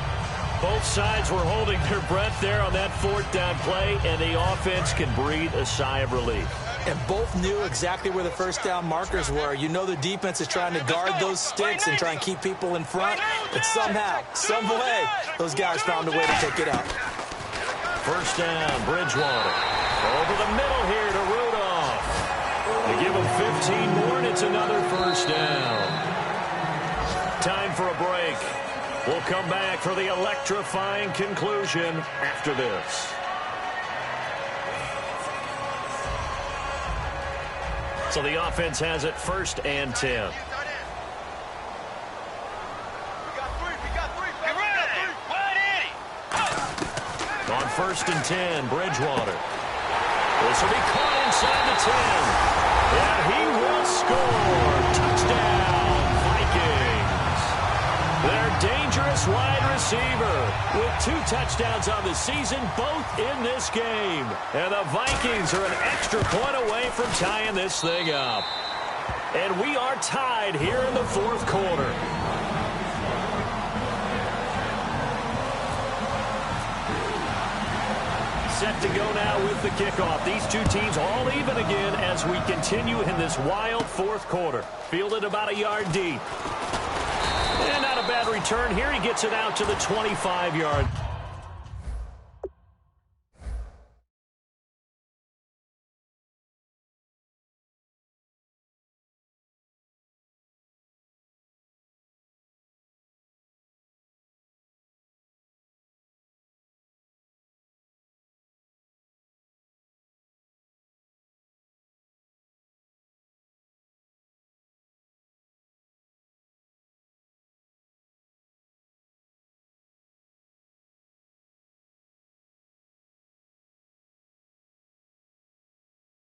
Both sides were holding their breath there on that 4th down play, and the offense can breathe a sigh of relief. And both knew exactly where the first down markers were. You know the defense is trying to guard those sticks and try and keep people in front. But somehow, some way, those guys found a way to pick it up. First down, Bridgewater. Over the middle here to Rudolph. They give him 15 more, and it's another first down. Time for a break. We'll come back for the electrifying conclusion after this. So the offense has it 1st and 10. On 1st and 10, Bridgewater. This will be caught inside the 10. And he will score. Touchdown, Vikings. Their dangerous wide receiver with 2 touchdowns on the season, both in this game. And the Vikings are an extra point away from tying this thing up. And we are tied here in the 4th quarter. Set to go now with the kickoff. These two teams all even again as we continue in this wild 4th quarter. Fielded about a yard deep. And not a bad return here. He gets it out to the 25-yard.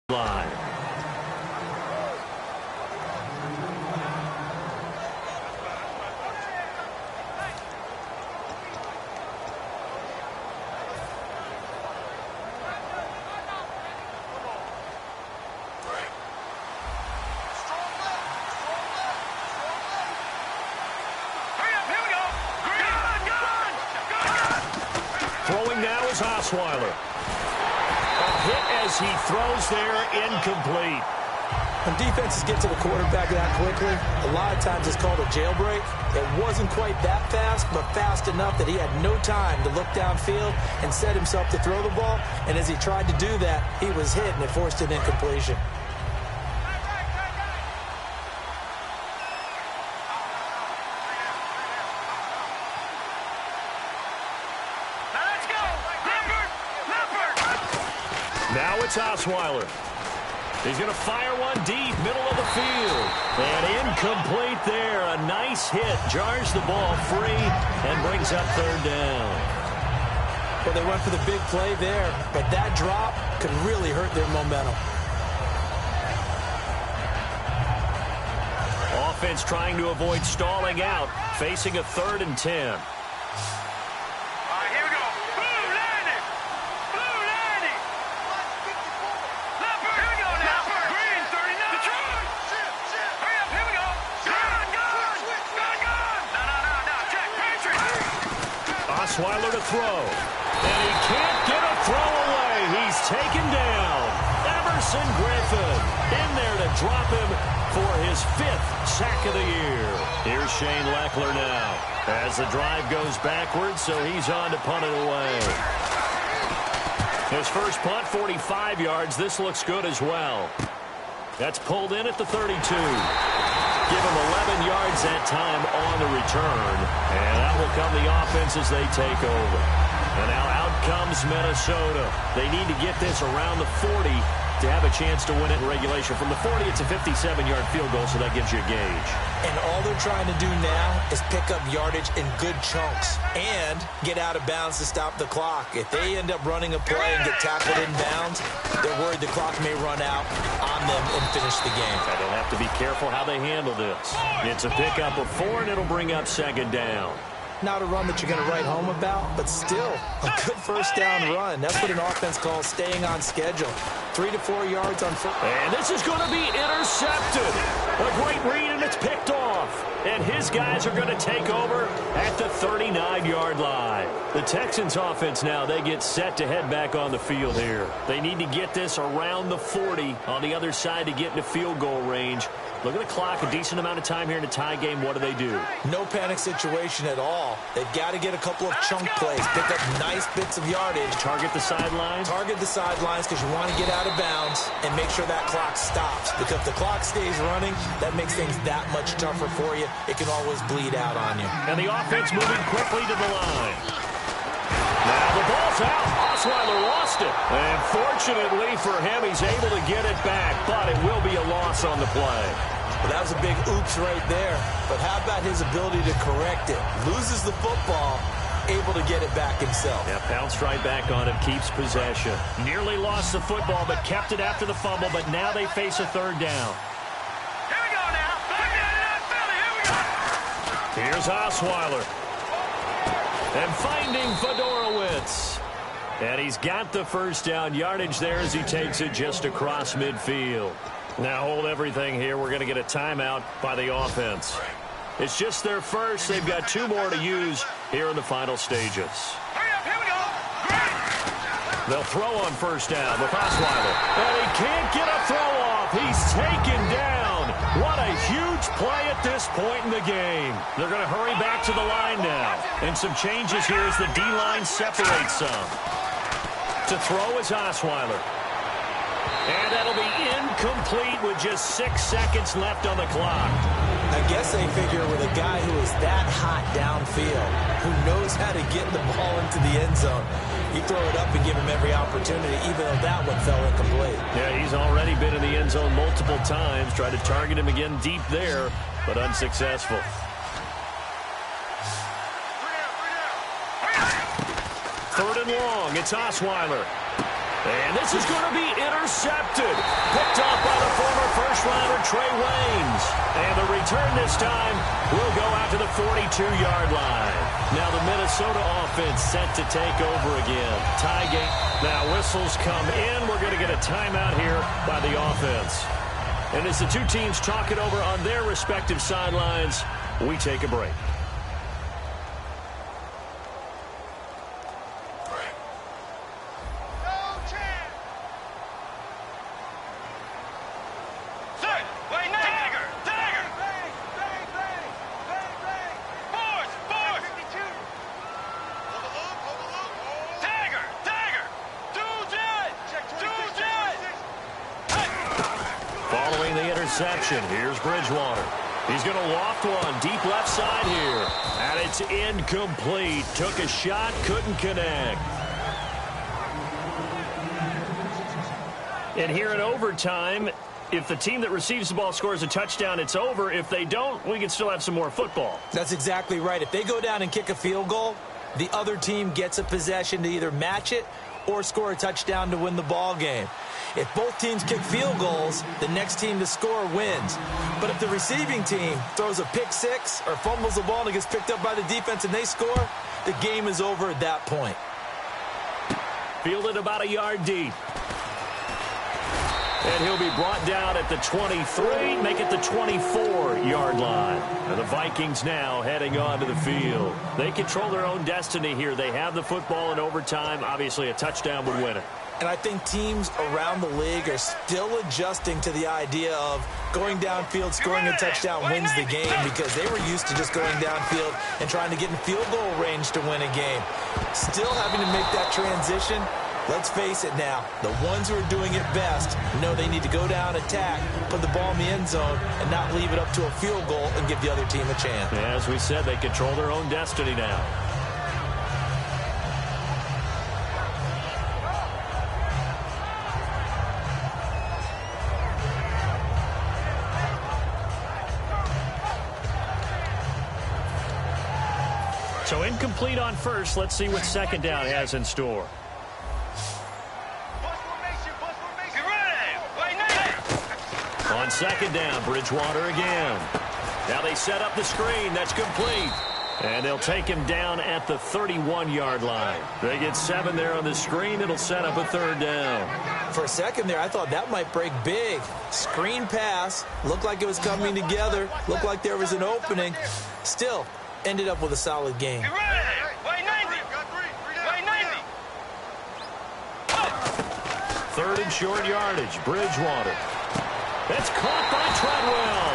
Line. Throwing now is Osweiler. A hit as he throws there, incomplete. When defenses get to the quarterback that quickly, a lot of times it's called a jailbreak. It wasn't quite that fast, but fast enough that he had no time to look downfield and set himself to throw the ball. And as he tried to do that, he was hit, and it forced an incompletion. Now it's Osweiler. He's going to fire one deep, middle of the field. And incomplete there. A nice hit. Jars the ball free and brings up third down. Well, they went for the big play there, but that drop could really hurt their momentum. Offense trying to avoid stalling out, facing a 3rd and 10. Osweiler to throw. And he can't get a throw away. He's taken down. Emerson Griffin in there to drop him for his 5th sack of the year. Here's Shane Leckler now as the drive goes backwards, so he's on to punt it away. His first punt, 45 yards. This looks good as well. That's pulled in at the 32. Give him 11 yards that time on the return. And that will come the offense as they take over. And now out comes Minnesota. They need to get this around the 40 to have a chance to win it in regulation. From the 40, it's a 57-yard field goal, so that gives you a gauge. And all they're trying to do now is pick up yardage in good chunks and get out of bounds to stop the clock. If they end up running a play and get tackled in bounds, they're worried the clock may run out on them and finish the game. They'll have to be careful how they handle this. It's a pickup of 4, and it'll bring up 2nd down. Not a run that you're going to write home about, but still a good first down run. That's what an offense calls staying on schedule. 3 to 4 yards on foot. And this is going to be intercepted. A great read, and it's picked off. And his guys are going to take over at the 39-yard line. The Texans offense now, they get set to head back on the field here. They need to get this around the 40 on the other side to get into field goal range. Look at the clock, a decent amount of time here in a tie game. What do? No panic situation at all. They've got to get a couple of chunk plays, pick up nice bits of yardage. Target the sidelines? Target the sidelines because you want to get out of bounds and make sure that clock stops. Because if the clock stays running, that makes things that much tougher for you. It can always bleed out on you. And the offense moving quickly to the line. Now the ball's out. Osweiler lost it. And fortunately for him, he's able to get it back, but it will be a loss on the play. Well, that was a big oops right there. But how about his ability to correct it? Loses the football, able to get it back himself. Yeah, pounced right back on him, keeps possession. Nearly lost the football, but kept it after the fumble, but now they face a 3rd down. Here we go now. Here we go. Here's Osweiler. And finding Fedorowicz. And he's got the first down yardage there as he takes it just across midfield. Now hold everything here. We're going to get a timeout by the offense. It's just their first. They've got 2 more to use here in the final stages. Hurry up. Here we go. Great. They'll throw on first down with Osweiler. And he can't get a throw off. He's taken down. What a huge play at this point in the game. They're going to hurry back to the line now. And some changes here as the D-line separates some. To throw is Osweiler. And that'll be incomplete with just 6 seconds left on the clock. I guess they figure with a guy who is that hot downfield, who knows how to get the ball into the end zone, you throw it up and give him every opportunity, even though that one fell incomplete. Yeah, he's already been in the end zone multiple times. Tried to target him again deep there, but unsuccessful. 3rd and long. It's Osweiler. And this is going to be intercepted. Picked off by the former first-rounder Trey Waynes. And the return this time will go out to the 42-yard line. Now the Minnesota offense set to take over again. Tie game. Now whistles come in. We're going to get a timeout here by the offense. And as the 2 teams talk it over on their respective sidelines, we take a break. reception. Here's Bridgewater. He's going to loft one deep left side here. And it's incomplete. Took a shot, couldn't connect. And here in overtime, if the team that receives the ball scores a touchdown, it's over. If they don't, we can still have some more football. That's exactly right. If they go down and kick a field goal, the other team gets a possession to either match it or score a touchdown to win the ball game. If both teams kick field goals, the next team to score wins. But if the receiving team throws a pick six or fumbles the ball and it gets picked up by the defense and they score, the game is over at that point. Fielded about a yard deep. And he'll be brought down at the 23, make it the 24-yard line. And the Vikings now heading onto the field. They control their own destiny here. They have the football in overtime. Obviously, a touchdown would win it. And I think teams around the league are still adjusting to the idea of going downfield, scoring a touchdown wins the game, because they were used to just going downfield and trying to get in field goal range to win a game. Still having to make that transition. Let's face it now, the ones who are doing it best know they need to go down, attack, put the ball in the end zone, and not leave it up to a field goal and give the other team a chance. Yeah, as we said, they control their own destiny now. So incomplete on first. Let's see what second down has in store. On second down, Bridgewater again. Now they set up the screen. That's complete. And they'll take him down at the 31-yard line. They get 7 there on the screen. It'll set up a third down. For a second there, I thought that might break big. Screen pass. Looked like it was coming together. Looked like there was an opening. Still, ended up with a solid game. Third and short yardage. Bridgewater. That's caught by Treadwell.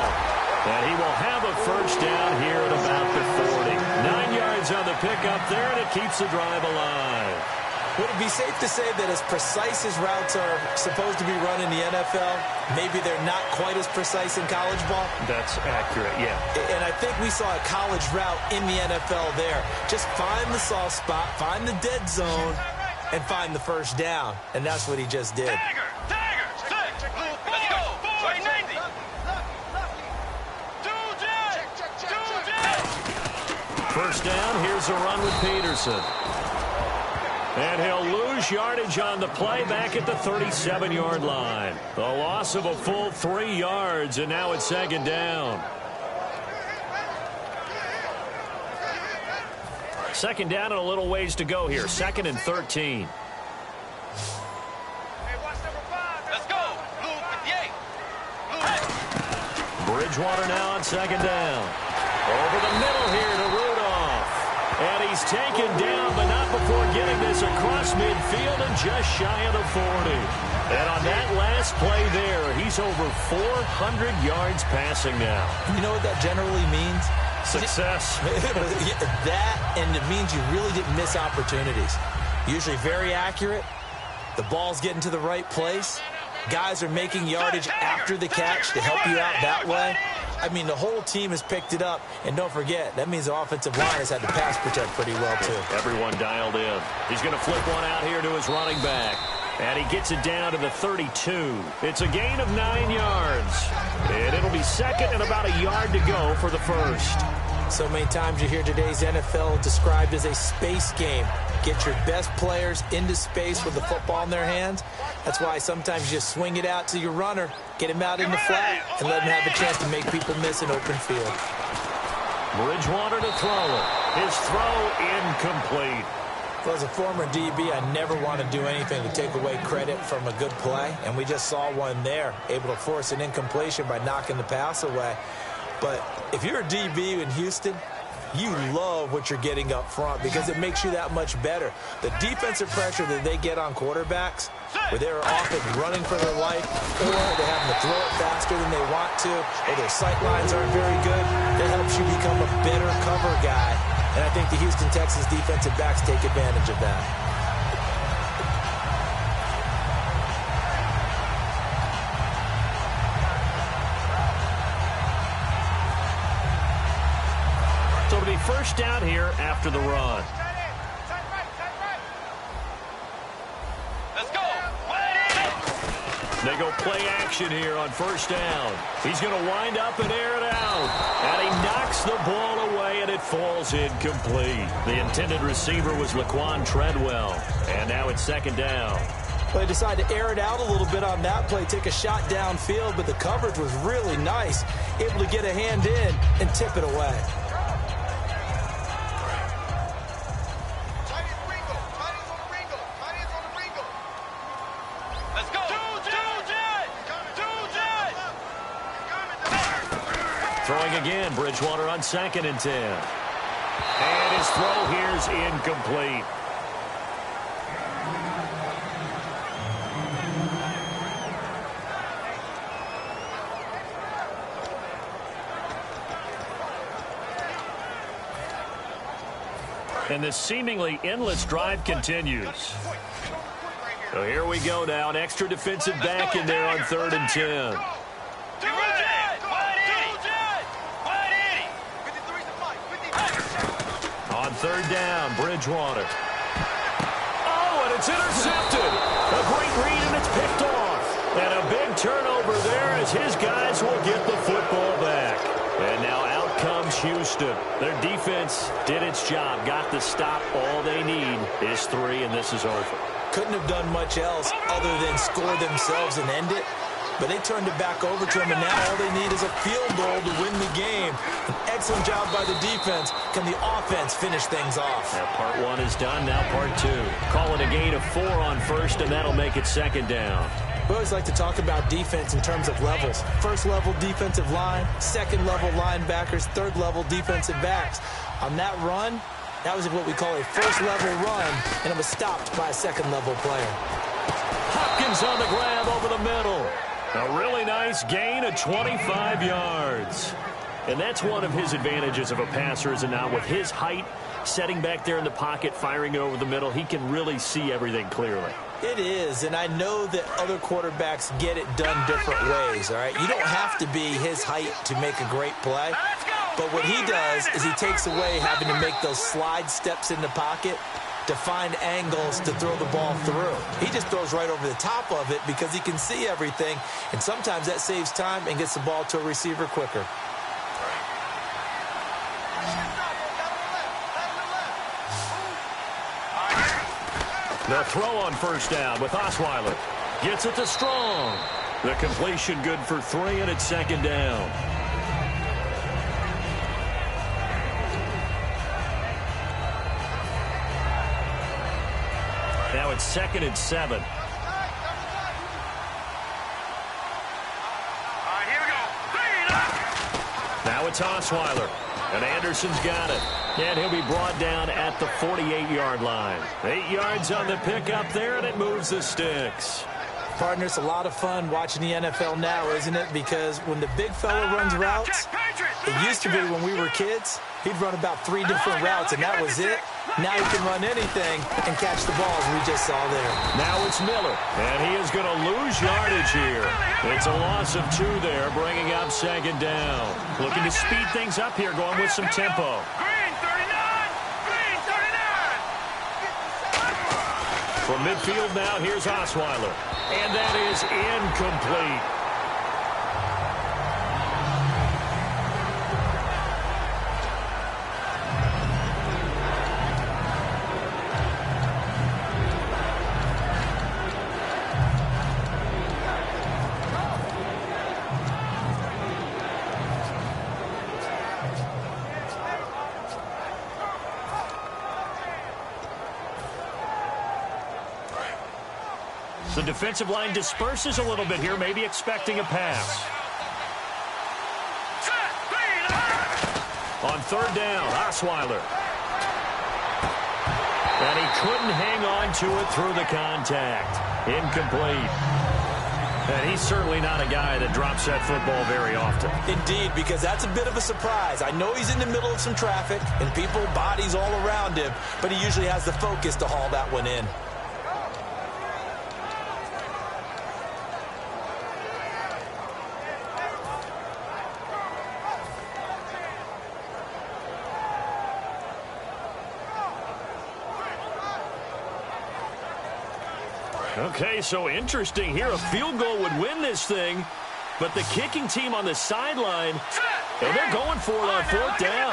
And he will have a first down here at about the 40. 9 yards on the pickup there, and it keeps the drive alive. Would it be safe to say that as precise as routes are supposed to be run in the NFL, maybe they're not quite as precise in college ball? That's accurate, yeah. And I think we saw a college route in the NFL there. Just find the soft spot, find the dead zone, and find the first down. And that's what he just did. First down, here's a run with Peterson. And he'll lose yardage on the play back at the 37-yard line. The loss of a full 3 yards, and now it's second down. Second down and a little ways to go here. 2nd and 13. Bridgewater now on second down. Over the middle here to Rudolph. And he's taken down, but not before getting this across midfield and just shy of the 40. And on that last play there, he's over 400 yards passing now. You know what that generally means? Success. That, and it means you really didn't miss opportunities. Usually very accurate. The ball's getting to the right place. Guys are making yardage after the catch to help you out that way. I mean, the whole team has picked it up. And don't forget, that means the offensive line has had to pass protect pretty well, too. Everyone dialed in. He's going to flip one out here to his running back. And he gets it down to the 32. It's a gain of 9 yards. And it'll be second and about a yard to go for the first. So many times you hear today's NFL described as a space game. Get your best players into space with the football in their hands. That's why sometimes you just swing it out to your runner, get him out in the flat, and let him have a chance to make people miss an open field. Bridgewater to throw it. His throw incomplete. Well, as a former DB, I never want to do anything to take away credit from a good play, and we just saw one there, able to force an incompletion by knocking the pass away. But if you're a DB in Houston, you love what you're getting up front because it makes you that much better. The defensive pressure that they get on quarterbacks, where they're often running for their life, or they're having to throw it faster than they want to, or their sight lines aren't very good, that helps you become a better cover guy. And I think the Houston Texans defensive backs take advantage of that. first down here after the run. Let's go. They go play action here on first down. He's going to wind up and air it out. And he knocks the ball away, and it falls incomplete. The intended receiver was Laquan Treadwell. And now it's second down. Well, they decided to air it out a little bit on that play, take a shot downfield, but the coverage was really nice. Able to get a hand in and tip it away. Let's go. Throwing again, Bridgewater on 2nd and 10. And his throw here's incomplete. And this seemingly endless drive continues. So here we go now. An extra defensive back in there on 3rd and 10. On 3rd down, Bridgewater. Oh, and it's intercepted. A great read, and it's picked off. And a big turnover there as his guys will get the football back. And now out comes Houston. Their defense did its job, got the stop. All they need is 3, and this is over. Couldn't have done much else other than score themselves and end it. But they turned it back over to him, and now all they need is a field goal to win the game. An excellent job by the defense. Can the offense finish things off? Now part 1 is done, now part 2. Call it a gain of 4 on 1st, and that'll make it 2nd down. We always like to talk about defense in terms of levels. 1st level defensive line, 2nd level linebackers, 3rd level defensive backs. On that run, that was what we call a 1st level run, and it was stopped by a 2nd level player. Hopkins on the grab over the middle. A really nice gain of 25 yards. And that's one of his advantages of a passer, is it not? With his height, setting back there in the pocket, firing over the middle, he can really see everything clearly. It is, and I know that other quarterbacks get it done different ways, all right? You don't have to be his height to make a great play. But what he does is he takes away having to make those slide steps in the pocket to find angles to throw the ball through. He just throws right over the top of it because he can see everything, and sometimes that saves time and gets the ball to a receiver quicker. The throw on first down with Osweiler. Gets it to Strong. The completion good for 3, and it's 2nd down. Now it's 2nd and 7. All right, here we go. Now it's Osweiler. And Anderson's got it. And he'll be brought down at the 48-yard line. 8 yards on the pickup there, and it moves the sticks. Partner, it's a lot of fun watching the NFL now, isn't it? Because when the big fella runs routes, it used to be when we were kids, he'd run about 3 different routes, and that was it. Now he can run anything and catch the ball, as we just saw there. Now it's Miller, and he is going to lose yardage here. It's a loss of 2 there, bringing up 2nd down. Looking to speed things up here, going with some tempo. Green 39. Green 39. From midfield now, here's Osweiler. And that is incomplete. The defensive line disperses a little bit here, maybe expecting a pass. On 3rd down, Osweiler. And he couldn't hang on to it through the contact. Incomplete. And he's certainly not a guy that drops that football very often. Indeed, because that's a bit of a surprise. I know he's in the middle of some traffic and people, bodies all around him, but he usually has the focus to haul that one in. Okay, so interesting here. A field goal would win this thing, but the kicking team on the sideline, and they're going for it on fourth down.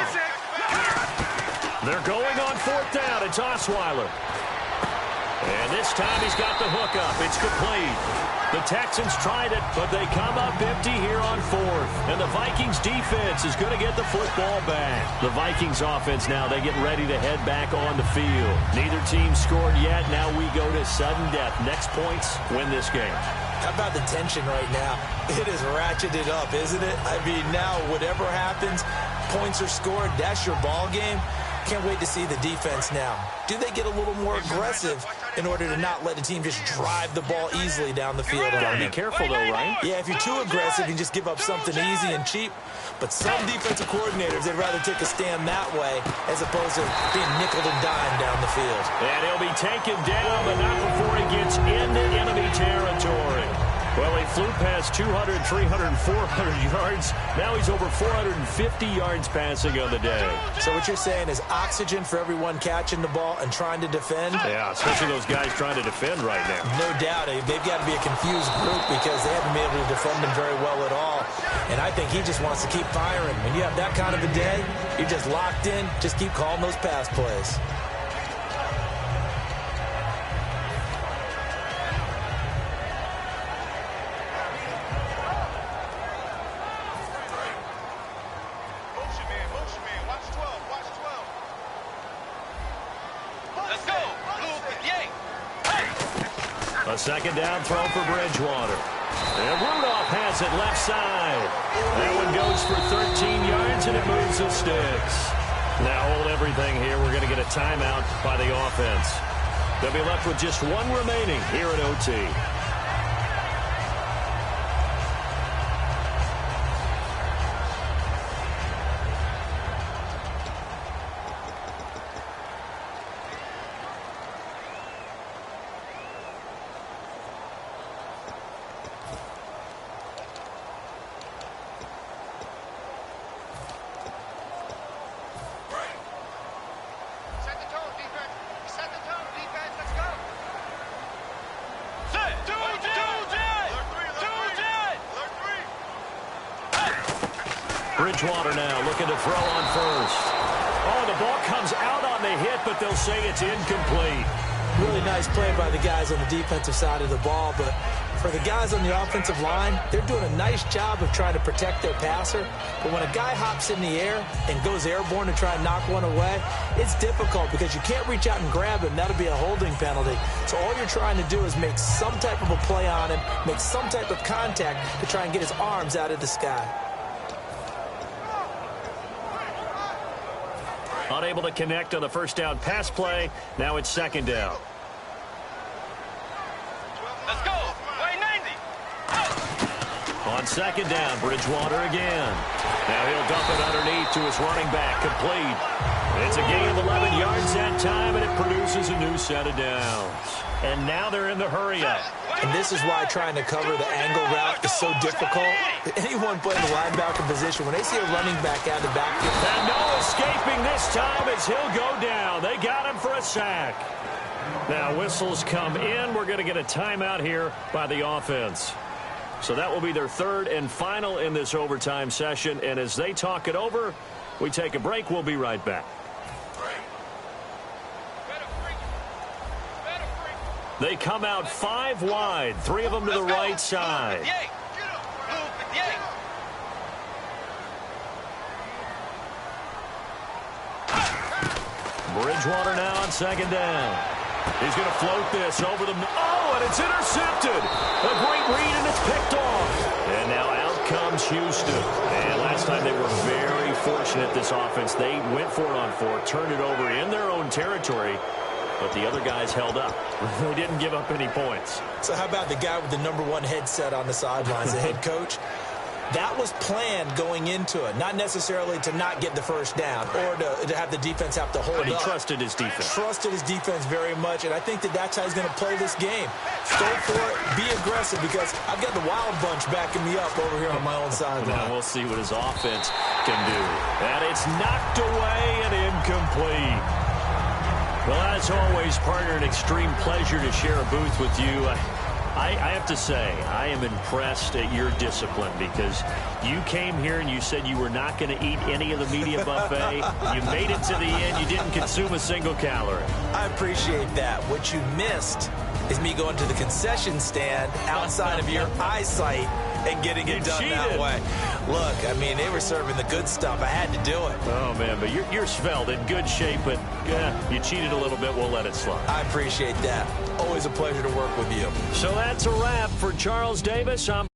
They're going on fourth down. It's Osweiler. And this time he's got the hook up. It's complete. The Texans tried it, but they come up empty here on fourth. And the Vikings defense is going to get the football back. The Vikings offense now, they get ready to head back on the field. Neither team scored yet. Now we go to sudden death. Next points win this game. How about the tension right now? It is ratcheted up, isn't it? I mean, now whatever happens, points are scored. That's your ball game. Can't wait to see the defense now. Do they get a little more aggressive in order to not let the team just drive the ball easily down the field? Gotta be careful, though, right? Yeah, if you're too aggressive, you just give up something easy and cheap. But some defensive coordinators, they'd rather take a stand that way as opposed to being nickeled and dimed down the field. And he'll be taken down, but not before he gets into enemy territory. Well, he flew past 200, 300, 400 yards. Now he's over 450 yards passing on the day. So what you're saying is oxygen for everyone catching the ball and trying to defend? Yeah, especially those guys trying to defend right now. No doubt. They've got to be a confused group because they haven't been able to defend him very well at all. And I think he just wants to keep firing. When you have that kind of a day, you're just locked in. Just keep calling those pass plays. A second down throw for Bridgewater. And Rudolph has it left side. That one goes for 13 yards, and it moves the sticks. Now hold everything here. We're going to get a timeout by the offense. They'll be left with just one remaining here at OT. Bridgewater now looking to throw on first. Oh, the ball comes out on the hit, but they'll say it's incomplete. Really nice play by the guys on the defensive side of the ball, but for the guys on the offensive line, they're doing a nice job of trying to protect their passer. But when a guy hops in the air and goes airborne to try and knock one away, it's difficult because you can't reach out and grab him. That'll be a holding penalty. So all you're trying to do is make some type of a play on him, make some type of contact to try and get his arms out of the sky. Unable to connect on the first down pass play. Now it's second down. Let's go. Way 90. On second down, Bridgewater again. Now he'll dump it underneath to his running back. Complete. It's a gain of 11 yards that time, and it produces a new set of downs. And now they're in the hurry-up. And this is why trying to cover the angle route is so difficult. Anyone playing the linebacker position, when they see a running back out of the backfield. And no escaping this time as he'll go down. They got him for a sack. Now whistles come in. We're going to get a timeout here by the offense. So that will be their third and final in this overtime session. And as they talk it over, we take a break. We'll be right back. They come out 5 wide, 3 of them to the right side. Bridgewater now on second down. He's going to float this over the... Oh, and it's intercepted. A great read, and it's picked off. And now out comes Houston. And last time they were very fortunate, this offense. They went for it on 4, turned it over in their own territory. But the other guys held up. They didn't give up any points. So how about the guy with the #1 headset on the sidelines, the head coach? That was planned going into it, not necessarily to not get the first down or to have the defense have to hold up. But he trusted his defense. Trusted his defense very much, and I think that's how he's going to play this game. Go for it, be aggressive, because I've got the wild bunch backing me up over here on my own sideline. Now we'll see what his offense can do. And it's knocked away and incomplete. Well, as always, partner, an extreme pleasure to share a booth with you. I have to say, I am impressed at your discipline because you came here and you said you were not going to eat any of the media buffet. You made it to the end. You didn't consume a single calorie. I appreciate that. What you missed is me going to the concession stand outside of your eyesight and getting it done that way. Look, I mean, they were serving the good stuff. I had to do it. Oh, man, but you're svelte, in good shape, but you cheated a little bit. We'll let it slide. I appreciate that. Always a pleasure to work with you. So that's a wrap for Charles Davis. I'm